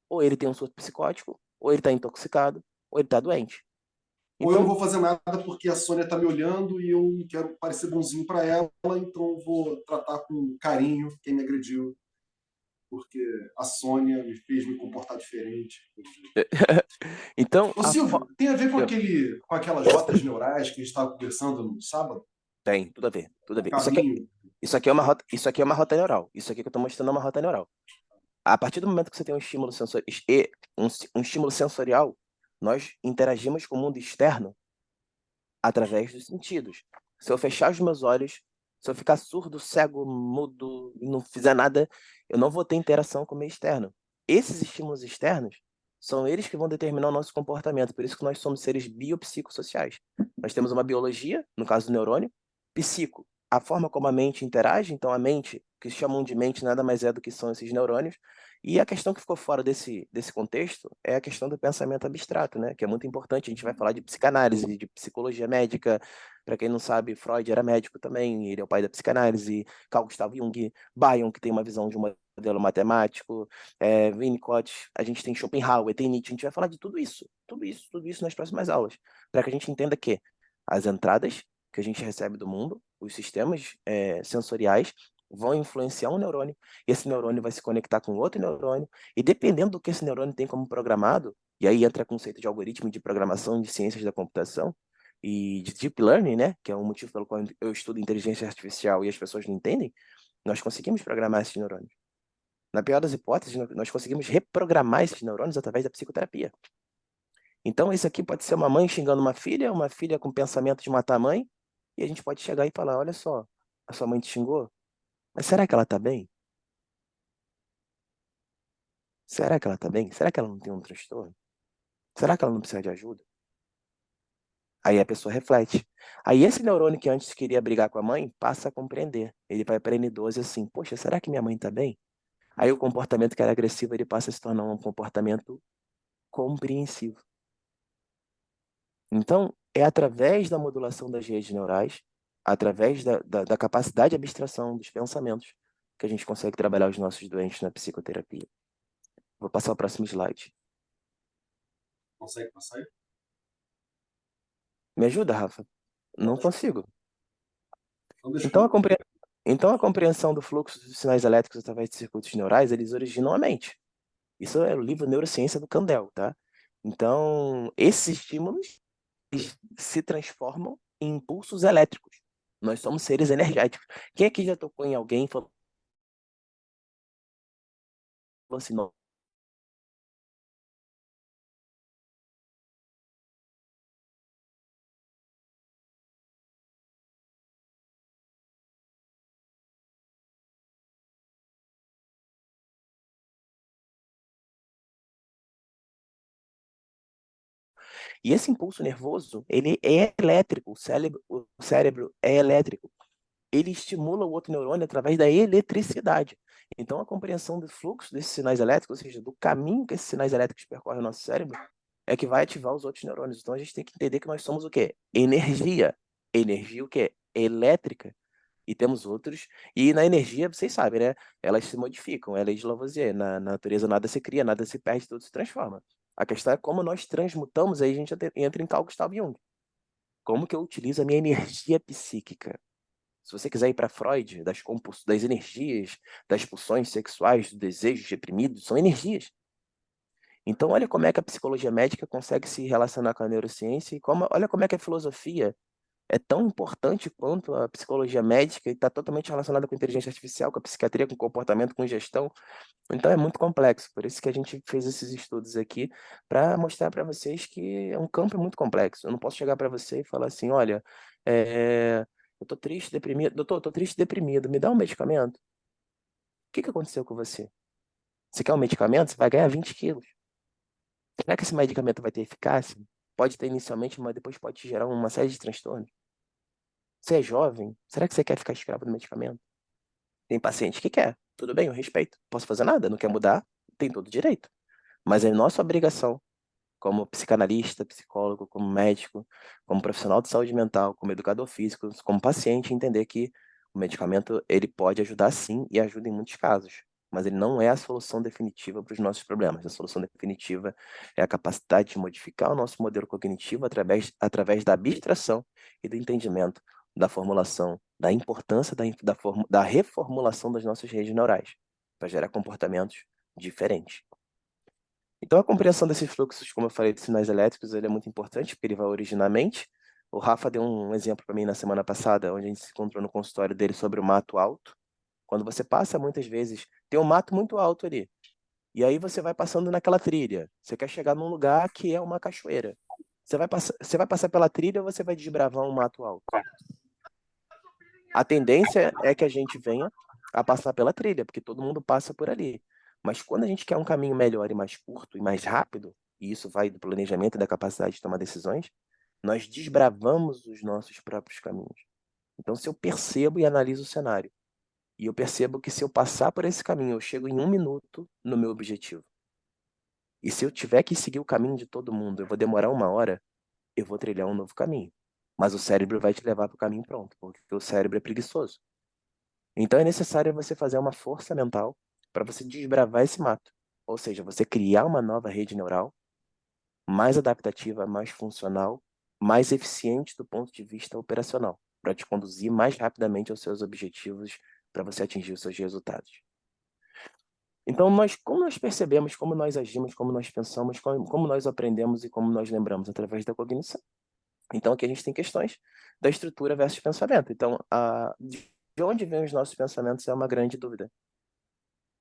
ou ele tem um surto psicótico, ou ele está intoxicado, ou ele está doente. Ou eu não Então, vou fazer nada porque a Sônia tá me olhando e eu quero parecer bonzinho para ela, então eu vou tratar com carinho quem me agrediu, porque a Sônia me fez me comportar diferente. então Ô Silvio, tem a ver com, Eu- com aquelas rotas neurais que a gente estava conversando no sábado? tem, tudo a ver, tudo a O ver. caminho? Isso aqui é uma rota neural. Isso aqui que eu estou mostrando é uma rota neural. A partir do momento que você tem um estímulo sensorial, nós interagimos com o mundo externo através dos sentidos. Se eu fechar os meus olhos, se eu ficar surdo, cego, mudo, e não fizer nada, eu não vou ter interação com o meio externo. Esses estímulos externos são eles que vão determinar o nosso comportamento. Por isso que nós somos seres biopsicossociais. Nós temos uma biologia, no caso do neurônio, psico, a forma como a mente interage, então a mente, que chamam de mente, nada mais é do que são esses neurônios, e a questão que ficou fora desse contexto é a questão do pensamento abstrato, né? Que é muito importante. A gente vai falar de psicanálise, de psicologia médica. Para quem não sabe, Freud era médico também, ele é o pai da psicanálise. Carl Gustav Jung, Bion, que tem uma visão de um modelo matemático, Winnicott, a gente tem Schopenhauer, tem Nietzsche. A gente vai falar de tudo isso nas próximas aulas, para que a gente entenda que as entradas que a gente recebe do mundo, os sistemas sensoriais, vão influenciar um neurônio, esse neurônio vai se conectar com outro neurônio, e dependendo do que esse neurônio tem como programado, e aí entra o conceito de algoritmo de programação de ciências da computação e de deep learning, né, que é um motivo pelo qual eu estudo inteligência artificial e as pessoas não entendem, nós conseguimos programar esses neurônios. Na pior das hipóteses, nós conseguimos reprogramar esses neurônios através da psicoterapia. Então, isso aqui pode ser uma mãe xingando uma filha com pensamento de matar a mãe, e a gente pode chegar e falar, olha só, a sua mãe te xingou, mas será que ela está bem? Será que ela está bem? Será que ela não tem um transtorno? Será que ela não precisa de ajuda? Aí a pessoa reflete. Aí esse neurônio que antes queria brigar com a mãe passa a compreender. Ele vai para N12 assim, poxa, será que minha mãe está bem? Aí o comportamento que era agressivo ele passa a se tornar um comportamento compreensivo. Então, é através da modulação das redes neurais, através da capacidade de abstração dos pensamentos, que a gente consegue trabalhar os nossos doentes na psicoterapia. Vou passar o próximo slide. Consegue passar aí? Me ajuda, Rafa? Não consigo. Então deixa Então, eu... então, a compreensão do fluxo dos sinais elétricos através de circuitos neurais, eles originam a mente. Isso é o livro Neurociência do Kandel, tá? Então, esses estímulos eles se transformam em impulsos elétricos. Nós somos seres energéticos. Quem aqui já tocou em alguém e falou assim, não, e esse impulso nervoso, ele é elétrico, o cérebro é elétrico. Ele estimula o outro neurônio através da eletricidade. Então, a compreensão do fluxo desses sinais elétricos, ou seja, do caminho que esses sinais elétricos percorrem o nosso cérebro, é que vai ativar os outros neurônios. Então, a gente tem que entender que nós somos o quê? Energia. Energia o quê? Elétrica. E temos outros. E na energia, vocês sabem, né? Elas se modificam, é lei de Lavoisier. Na natureza nada se cria, nada se perde, tudo se transforma. A questão é como nós transmutamos, aí a gente entra em Carl Gustav Jung. Como que eu utilizo a minha energia psíquica? Se você quiser ir para Freud, das energias, das pulsões sexuais, dos desejos reprimidos, são energias. Então, olha como é que a psicologia médica consegue se relacionar com a neurociência e olha como é que a filosofia é tão importante quanto a psicologia médica e está totalmente relacionada com a inteligência artificial, com a psiquiatria, com o comportamento, com gestão. Então, é muito complexo. Por isso que a gente fez esses estudos aqui para mostrar para vocês que é um campo muito complexo. Eu não posso chegar para você e falar assim, olha, eu estou triste, deprimido. Doutor, estou triste, deprimido. Me dá um medicamento. O que aconteceu com você? Você quer um medicamento? Você vai ganhar 20 quilos. Será que esse medicamento vai ter eficácia? Pode ter inicialmente, mas depois pode te gerar uma série de transtornos. Você é jovem? Será que você quer ficar escravo do medicamento? Tem paciente que quer. Tudo bem, eu respeito. Posso fazer nada? Não quer mudar? Tem todo o direito. Mas é nossa obrigação, como psicanalista, psicólogo, como médico, como profissional de saúde mental, como educador físico, como paciente, entender que o medicamento ele pode ajudar sim e ajuda em muitos casos, mas ele não é a solução definitiva para os nossos problemas. A solução definitiva é a capacidade de modificar o nosso modelo cognitivo através da abstração e do entendimento da formulação, da importância da reformulação das nossas redes neurais para gerar comportamentos diferentes. Então, a compreensão desses fluxos, como eu falei, de sinais elétricos, ele é muito importante, porque ele vai originar a mente. O Rafa deu um exemplo para mim na semana passada, onde a gente se encontrou no consultório dele sobre o mato alto. Quando você passa, muitas vezes, tem um mato muito alto ali. E aí você vai passando naquela trilha. Você quer chegar num lugar que é uma cachoeira. Você vai passar pela trilha ou você vai desbravar um mato alto? A tendência é que a gente venha a passar pela trilha, porque todo mundo passa por ali. Mas quando a gente quer um caminho melhor e mais curto e mais rápido, e isso vai do planejamento e da capacidade de tomar decisões, nós desbravamos os nossos próprios caminhos. Então, se eu percebo e analiso o cenário, e eu percebo que se eu passar por esse caminho, eu chego em 1 minuto no meu objetivo. E se eu tiver que seguir o caminho de todo mundo, eu vou demorar 1 hora, eu vou trilhar um novo caminho. Mas o cérebro vai te levar para o caminho pronto, porque o cérebro é preguiçoso. Então é necessário você fazer uma força mental para você desbravar esse mato. Ou seja, você criar uma nova rede neural mais adaptativa, mais funcional, mais eficiente do ponto de vista operacional, para te conduzir mais rapidamente aos seus objetivos, para você atingir os seus resultados. Então, como nós percebemos, como nós agimos, como nós pensamos, como nós aprendemos e como nós lembramos através da cognição. Então, aqui a gente tem questões da estrutura versus pensamento. Então, de onde vêm os nossos pensamentos é uma grande dúvida.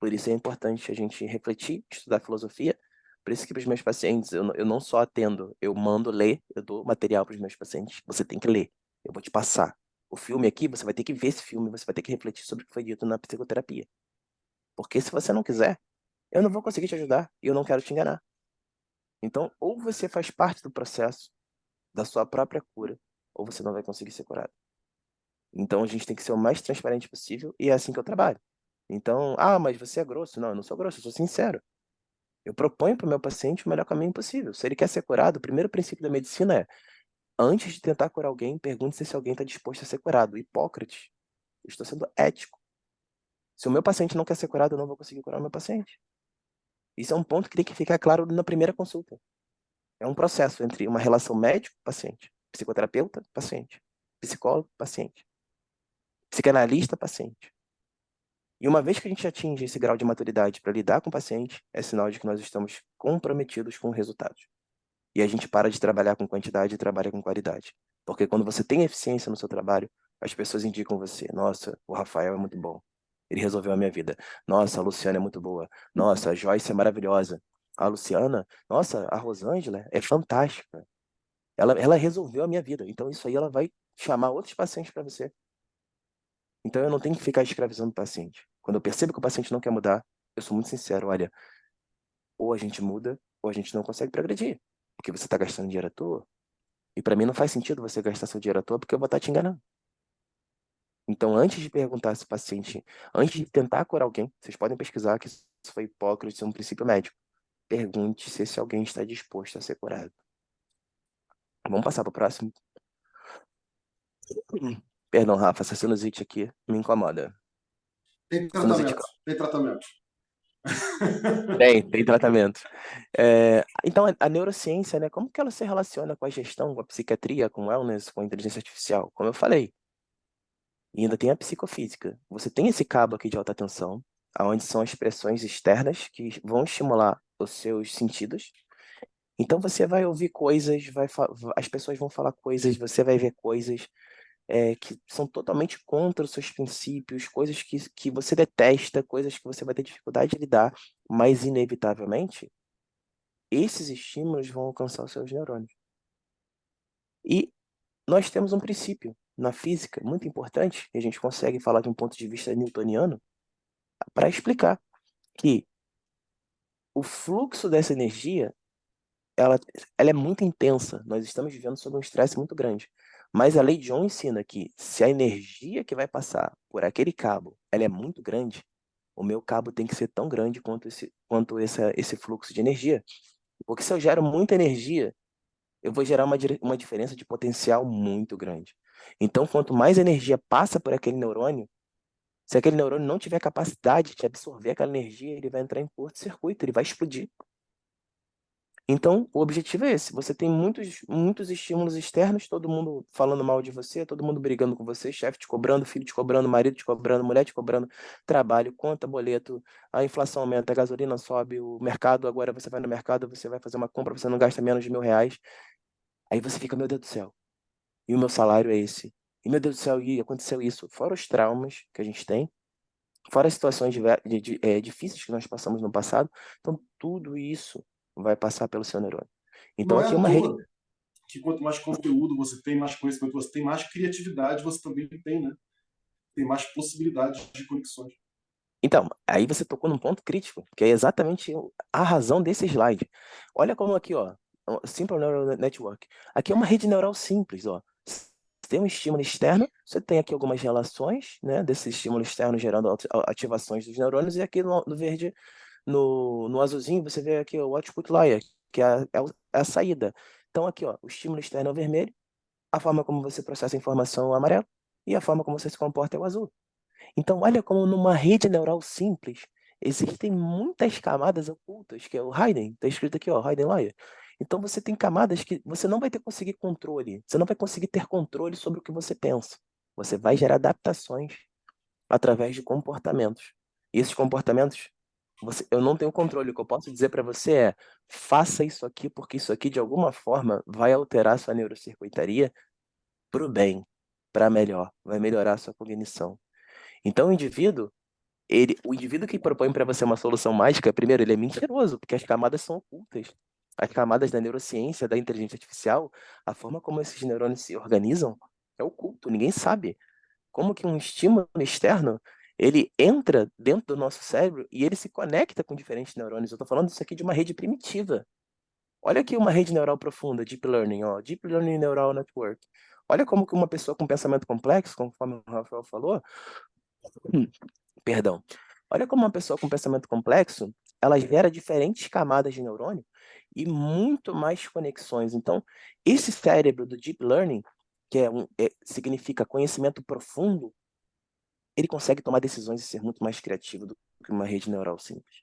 Por isso é importante a gente refletir, estudar filosofia. Por isso que para os meus pacientes, eu não só atendo, eu mando ler, eu dou material para os meus pacientes. Você tem que ler, eu vou te passar. O filme aqui, você vai ter que ver esse filme, você vai ter que refletir sobre o que foi dito na psicoterapia. Porque se você não quiser, eu não vou conseguir te ajudar e eu não quero te enganar. Então, ou você faz parte do processo da sua própria cura, ou você não vai conseguir ser curado. Então, a gente tem que ser o mais transparente possível e é assim que eu trabalho. Então, mas você é grosso. Não, eu não sou grosso, eu sou sincero. Eu proponho para o meu paciente o melhor caminho possível. Se ele quer ser curado, o primeiro princípio da medicina é, antes de tentar curar alguém, pergunte se esse alguém está disposto a ser curado. Hipócrates, eu estou sendo ético. Se o meu paciente não quer ser curado, eu não vou conseguir curar o meu paciente. Isso é um ponto que tem que ficar claro na primeira consulta. É um processo entre uma relação médico-paciente, psicoterapeuta-paciente, psicólogo-paciente, psicanalista-paciente. E uma vez que a gente atinge esse grau de maturidade para lidar com o paciente, é sinal de que nós estamos comprometidos com resultados. E a gente para de trabalhar com quantidade e trabalha com qualidade. Porque quando você tem eficiência no seu trabalho, as pessoas indicam você. Nossa, o Rafael é muito bom. Ele resolveu a minha vida. Nossa, a Luciana é muito boa. Nossa, a Joyce é maravilhosa. A Luciana, nossa, a Rosângela é fantástica. Ela resolveu a minha vida. Então isso aí ela vai chamar outros pacientes para você. Então eu não tenho que ficar escravizando o paciente. Quando eu percebo que o paciente não quer mudar, eu sou muito sincero, olha, ou a gente muda, ou a gente não consegue progredir. Porque você está gastando dinheiro à toa. E para mim não faz sentido você gastar seu dinheiro à toa porque eu vou estar te enganando. Então, antes de perguntar se o paciente, antes de tentar curar alguém, vocês podem pesquisar que isso foi Hipócrates, é um princípio médico. Pergunte se esse alguém está disposto a ser curado. Vamos passar para o próximo? Perdão, Rafa, essa sinusite aqui me incomoda. Tem Sinusite. tratamento. Tem tratamento. Tem tratamento. Então, a neurociência, né, como que ela se relaciona com a gestão, com a psiquiatria, com o wellness, com a inteligência artificial? Como eu falei, e ainda tem a psicofísica. Você tem esse cabo aqui de alta tensão, onde são as pressões externas que vão estimular os seus sentidos. Então você vai ouvir coisas, as pessoas vão falar coisas, você vai ver coisas que são totalmente contra os seus princípios, coisas que você detesta, coisas que você vai ter dificuldade de lidar, mas inevitavelmente esses estímulos vão alcançar os seus neurônios. E nós temos um princípio na física muito importante, e a gente consegue falar de um ponto de vista newtoniano, para explicar que o fluxo dessa energia, ela é muito intensa. Nós estamos vivendo sob um estresse muito grande. Mas a lei de Ohm ensina que se a energia que vai passar por aquele cabo, ela é muito grande, o meu cabo tem que ser tão grande quanto esse fluxo de energia. Porque se eu gero muita energia, eu vou gerar uma diferença de potencial muito grande. Então, quanto mais energia passa por aquele neurônio, se aquele neurônio não tiver capacidade de absorver aquela energia, ele vai entrar em curto-circuito, ele vai explodir. Então, o objetivo é esse. Você tem muitos estímulos externos, todo mundo falando mal de você, todo mundo brigando com você, chefe te cobrando, filho te cobrando, marido te cobrando, mulher te cobrando, trabalho, conta, boleto, a inflação aumenta, a gasolina sobe, o mercado, agora você vai no mercado, você vai fazer uma compra, você não gasta menos de R$ 1.000. Aí você fica, meu Deus do céu, e o meu salário é esse. E meu Deus do céu, e aconteceu isso. Fora os traumas que a gente tem, fora as situações difíceis que nós passamos no passado, então tudo isso vai passar pelo seu neurônio. Então Não é aqui é à uma rede. toa que quanto mais conteúdo você tem, mais conhecimento você tem, mais criatividade você também tem, né? Tem mais possibilidades de conexões. Então, aí você tocou num ponto crítico, que é exatamente a razão desse slide. Olha como aqui, ó, Simple Neural Network. Aqui é uma rede neural simples, ó. Você tem um estímulo externo, você tem aqui algumas relações, né, desse estímulo externo gerando ativações dos neurônios, e aqui no verde, no azulzinho, você vê aqui o output layer, que é a saída. Então, aqui, ó, o estímulo externo é o vermelho, a forma como você processa a informação é o amarelo, e a forma como você se comporta é o azul. Então, olha como numa rede neural simples existem muitas camadas ocultas, que é o hidden, está escrito aqui, ó, hidden layer. Então, você tem camadas que você não vai ter conseguir controle, você não vai conseguir ter controle sobre o que você pensa. Você vai gerar adaptações através de comportamentos. E esses comportamentos, eu não tenho controle. O que eu posso dizer para você é: faça isso aqui, porque isso aqui, de alguma forma, vai alterar sua neurocircuitaria para o bem, para melhor, vai melhorar sua cognição. Então, o indivíduo que propõe para você uma solução mágica, primeiro, ele é mentiroso, porque as camadas são ocultas. As camadas da neurociência, da inteligência artificial, a forma como esses neurônios se organizam é oculto, ninguém sabe. Como que um estímulo externo, ele entra dentro do nosso cérebro e ele se conecta com diferentes neurônios. Eu estou falando isso aqui de uma rede primitiva. Olha aqui uma rede neural profunda, Deep Learning, ó, Deep Learning Neural Network. Olha como que uma pessoa com pensamento complexo, conforme o Rafael falou, perdão. Olha como uma pessoa com pensamento complexo, ela gera diferentes camadas de neurônio e muito mais conexões. Então, esse cérebro do Deep Learning, que significa conhecimento profundo, ele consegue tomar decisões e ser muito mais criativo do que uma rede neural simples.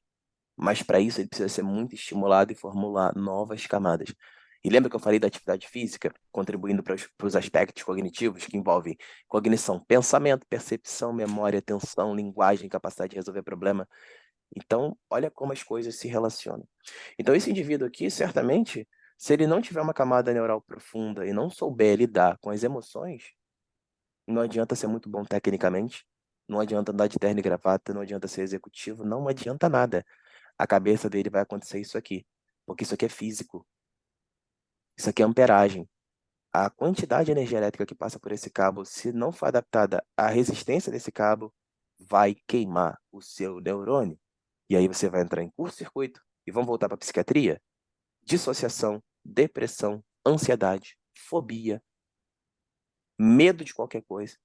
Mas para isso ele precisa ser muito estimulado e formular novas camadas. E lembra que eu falei da atividade física, contribuindo para os aspectos cognitivos que envolvem cognição, pensamento, percepção, memória, atenção, linguagem, capacidade de resolver problema. Então, olha como as coisas se relacionam. Então, esse indivíduo aqui, certamente, se ele não tiver uma camada neural profunda e não souber lidar com as emoções, não adianta ser muito bom tecnicamente, não adianta andar de terno e gravata, não adianta ser executivo, não adianta nada. A cabeça dele vai acontecer isso aqui, porque isso aqui é físico, isso aqui é amperagem. A quantidade de energia elétrica que passa por esse cabo, se não for adaptada à resistência desse cabo, vai queimar o seu neurônio. E aí você vai entrar em curto-circuito. E vamos voltar para a psiquiatria? Dissociação, depressão, ansiedade, fobia, medo de qualquer coisa.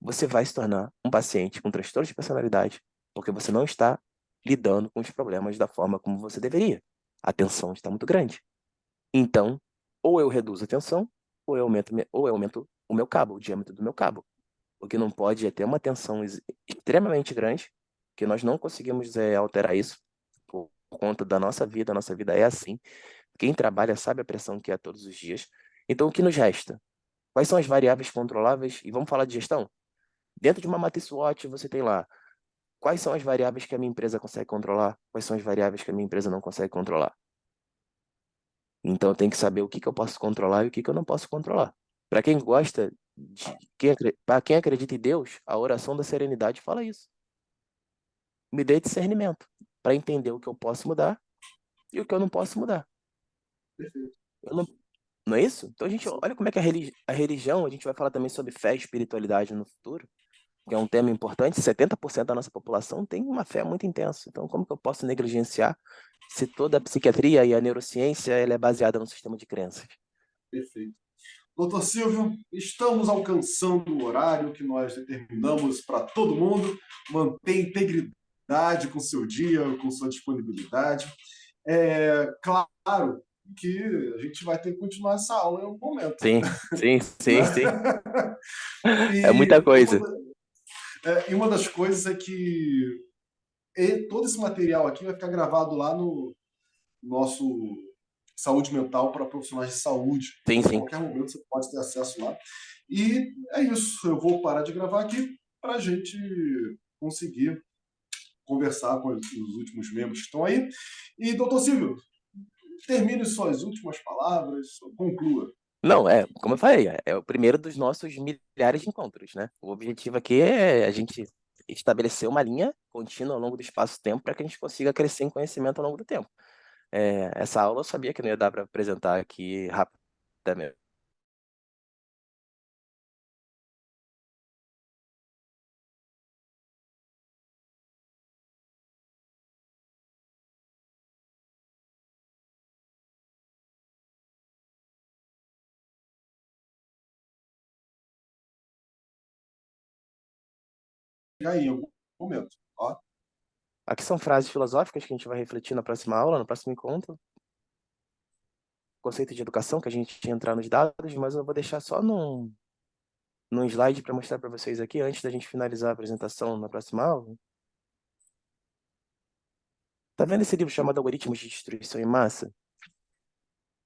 Você vai se tornar um paciente com transtorno de personalidade, porque você não está lidando com os problemas da forma como você deveria. A tensão está muito grande. Então, ou eu reduzo a tensão, ou eu aumento o meu cabo, o diâmetro do meu cabo. O que não pode é ter uma tensão extremamente grande, que nós não conseguimos alterar isso por conta da nossa vida. A nossa vida é assim. Quem trabalha sabe a pressão que é todos os dias. Então, o que nos resta? Quais são as variáveis controláveis? E vamos falar de gestão? Dentro de uma matriz SWOT, você tem lá quais são as variáveis que a minha empresa consegue controlar, quais são as variáveis que a minha empresa não consegue controlar. Então, eu tenho que saber o que eu posso controlar e o que eu não posso controlar. Para quem gosta, para quem acredita em Deus, a oração da serenidade fala isso. Me dê discernimento para entender o que eu posso mudar e o que eu não posso mudar. Eu não é isso? Então, olha como é que a religião, a gente vai falar também sobre fé e espiritualidade no futuro, que é um tema importante. 70% da nossa população tem uma fé muito intensa. Então, como que eu posso negligenciar se toda a psiquiatria e a neurociência ela é baseada no sistema de crenças? Perfeito. Doutor Silvio, estamos alcançando o horário que nós determinamos para todo mundo. Mantenha integridade com seu dia, com sua disponibilidade. Claro que a gente vai ter que continuar essa aula em algum momento, Sim, sim, sim, né? sim. É E muita coisa. uma das coisas é que todo esse material aqui vai ficar gravado lá no nosso Saúde Mental para Profissionais de Saúde. Sim, Então, a sim. qualquer momento você pode ter acesso lá. E é isso. Eu vou parar de gravar aqui para a gente conseguir conversar com os últimos membros que estão aí. E, doutor Silvio, termine suas últimas palavras, conclua. Não, como eu falei, é o primeiro dos nossos milhares de encontros, né? O objetivo aqui é a gente estabelecer uma linha contínua ao longo do espaço-tempo para que a gente consiga crescer em conhecimento ao longo do tempo. Essa aula eu sabia que não ia dar para apresentar aqui rapidamente. Aí, em algum momento. Ó. Aqui são frases filosóficas que a gente vai refletir na próxima aula, no próximo encontro. Conceito de educação, que a gente ia entrar nos dados, mas eu vou deixar só num slide para mostrar para vocês aqui, antes da gente finalizar a apresentação na próxima aula. Tá vendo esse livro chamado Algoritmos de Destruição em Massa?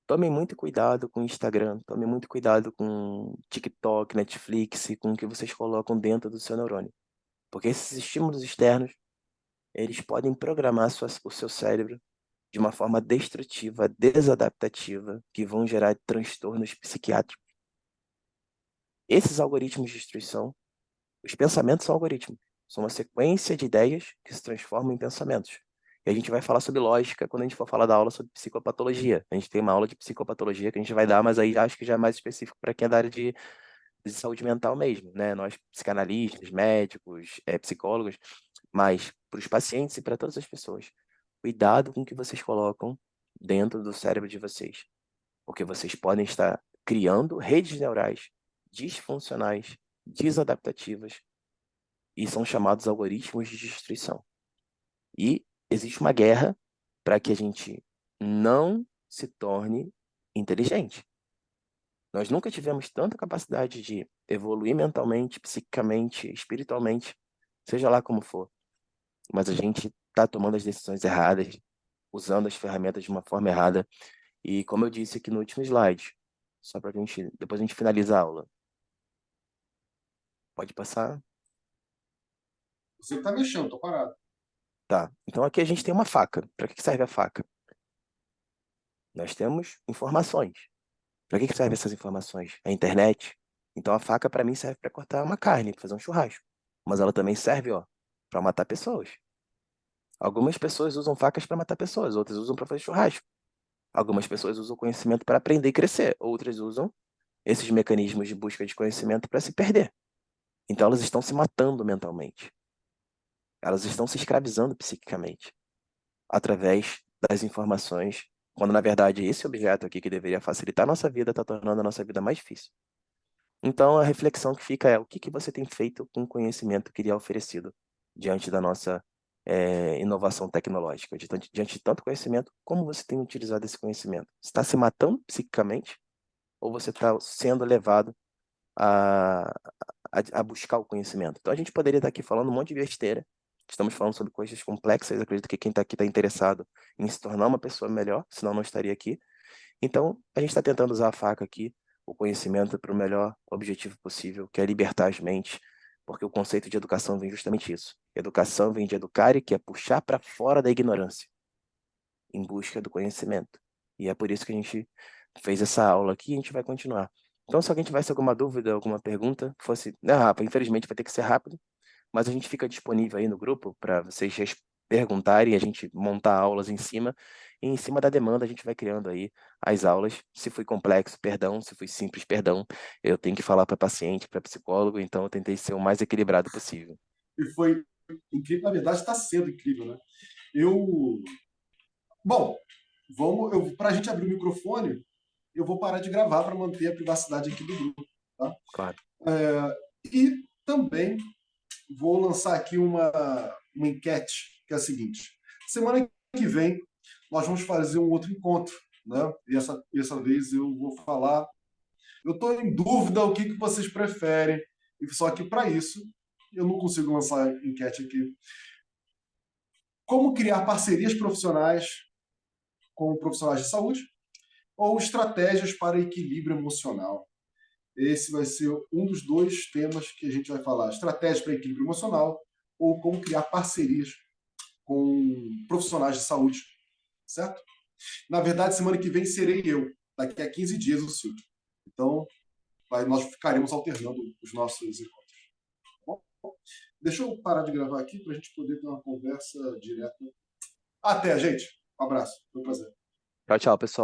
Tomem muito cuidado com o Instagram, tomem muito cuidado com TikTok, Netflix, com o que vocês colocam dentro do seu neurônio. Porque esses estímulos externos, eles podem programar o seu cérebro de uma forma destrutiva, desadaptativa, que vão gerar transtornos psiquiátricos. Esses algoritmos de destruição, os pensamentos são algoritmos, são uma sequência de ideias que se transformam em pensamentos. E a gente vai falar sobre lógica quando a gente for falar da aula sobre psicopatologia. A gente tem uma aula de psicopatologia que a gente vai dar, mas aí acho que já é mais específico para quem é da área de saúde mental mesmo, né? Nós, psicanalistas, médicos, psicólogos, mas para os pacientes e para todas as pessoas, cuidado com o que vocês colocam dentro do cérebro de vocês, porque vocês podem estar criando redes neurais disfuncionais, desadaptativas, e são chamados algoritmos de destruição. E existe uma guerra para que a gente não se torne inteligente. Nós nunca tivemos tanta capacidade de evoluir mentalmente, psiquicamente, espiritualmente, seja lá como for. Mas a gente está tomando as decisões erradas, usando as ferramentas de uma forma errada. E como eu disse aqui no último slide, só para depois a gente finaliza a aula. Pode passar? Você está mexendo, estou parado. Tá. Então aqui a gente tem uma faca. Para que serve a faca? Nós temos informações. Para que servem essas informações? A internet. Então a faca para mim serve para cortar uma carne, para fazer um churrasco. Mas ela também serve, ó, para matar pessoas. Algumas pessoas usam facas para matar pessoas, outras usam para fazer churrasco. Algumas pessoas usam conhecimento para aprender e crescer, outras usam esses mecanismos de busca de conhecimento para se perder. Então elas estão se matando mentalmente. Elas estão se escravizando psiquicamente através das informações, quando na verdade esse objeto aqui que deveria facilitar a nossa vida está tornando a nossa vida mais difícil. Então a reflexão que fica é o que você tem feito com o conhecimento que lhe é oferecido diante da nossa inovação tecnológica, diante de tanto conhecimento, como você tem utilizado esse conhecimento? Você está se matando psiquicamente ou você está sendo levado a, a buscar o conhecimento? Então a gente poderia estar aqui falando um monte de besteira, estamos falando sobre coisas complexas, acredito que quem está aqui está interessado em se tornar uma pessoa melhor, senão não estaria aqui. Então a gente está tentando usar a faca aqui, o conhecimento para o melhor objetivo possível, que é libertar as mentes, porque o conceito de educação vem justamente isso. Educação vem de educar e que é puxar para fora da ignorância, em busca do conhecimento. E é por isso que a gente fez essa aula aqui e a gente vai continuar. Então, se alguém tivesse alguma dúvida, alguma pergunta, fosse, né, Rafa, infelizmente vai ter que ser rápido, mas a gente fica disponível aí no grupo para vocês perguntarem, a gente montar aulas em cima, e em cima da demanda a gente vai criando aí as aulas. Se foi complexo, perdão, se foi simples, perdão. Eu tenho que falar para paciente, para psicólogo, então eu tentei ser o mais equilibrado possível. E foi incrível, na verdade está sendo incrível, né? Bom, para a gente abrir o microfone, eu vou parar de gravar para manter a privacidade aqui do grupo, tá? Claro. E também vou lançar aqui uma enquete, que é a seguinte. Semana que vem, nós vamos fazer um outro encontro, né? E essa vez eu vou falar. Eu estou em dúvida o que vocês preferem, e só que para isso eu não consigo lançar enquete aqui. Como criar parcerias profissionais com profissionais de saúde ou estratégias para equilíbrio emocional? Esse vai ser um dos dois temas que a gente vai falar. Estratégias para equilíbrio emocional ou como criar parcerias com profissionais de saúde, certo? Na verdade, semana que vem serei eu. Daqui a 15 dias o Silvio. Então, nós ficaremos alternando os nossos encontros. Bom, deixa eu parar de gravar aqui para a gente poder ter uma conversa direta. Até, gente. Um abraço. Foi um prazer. Tchau, tchau, pessoal.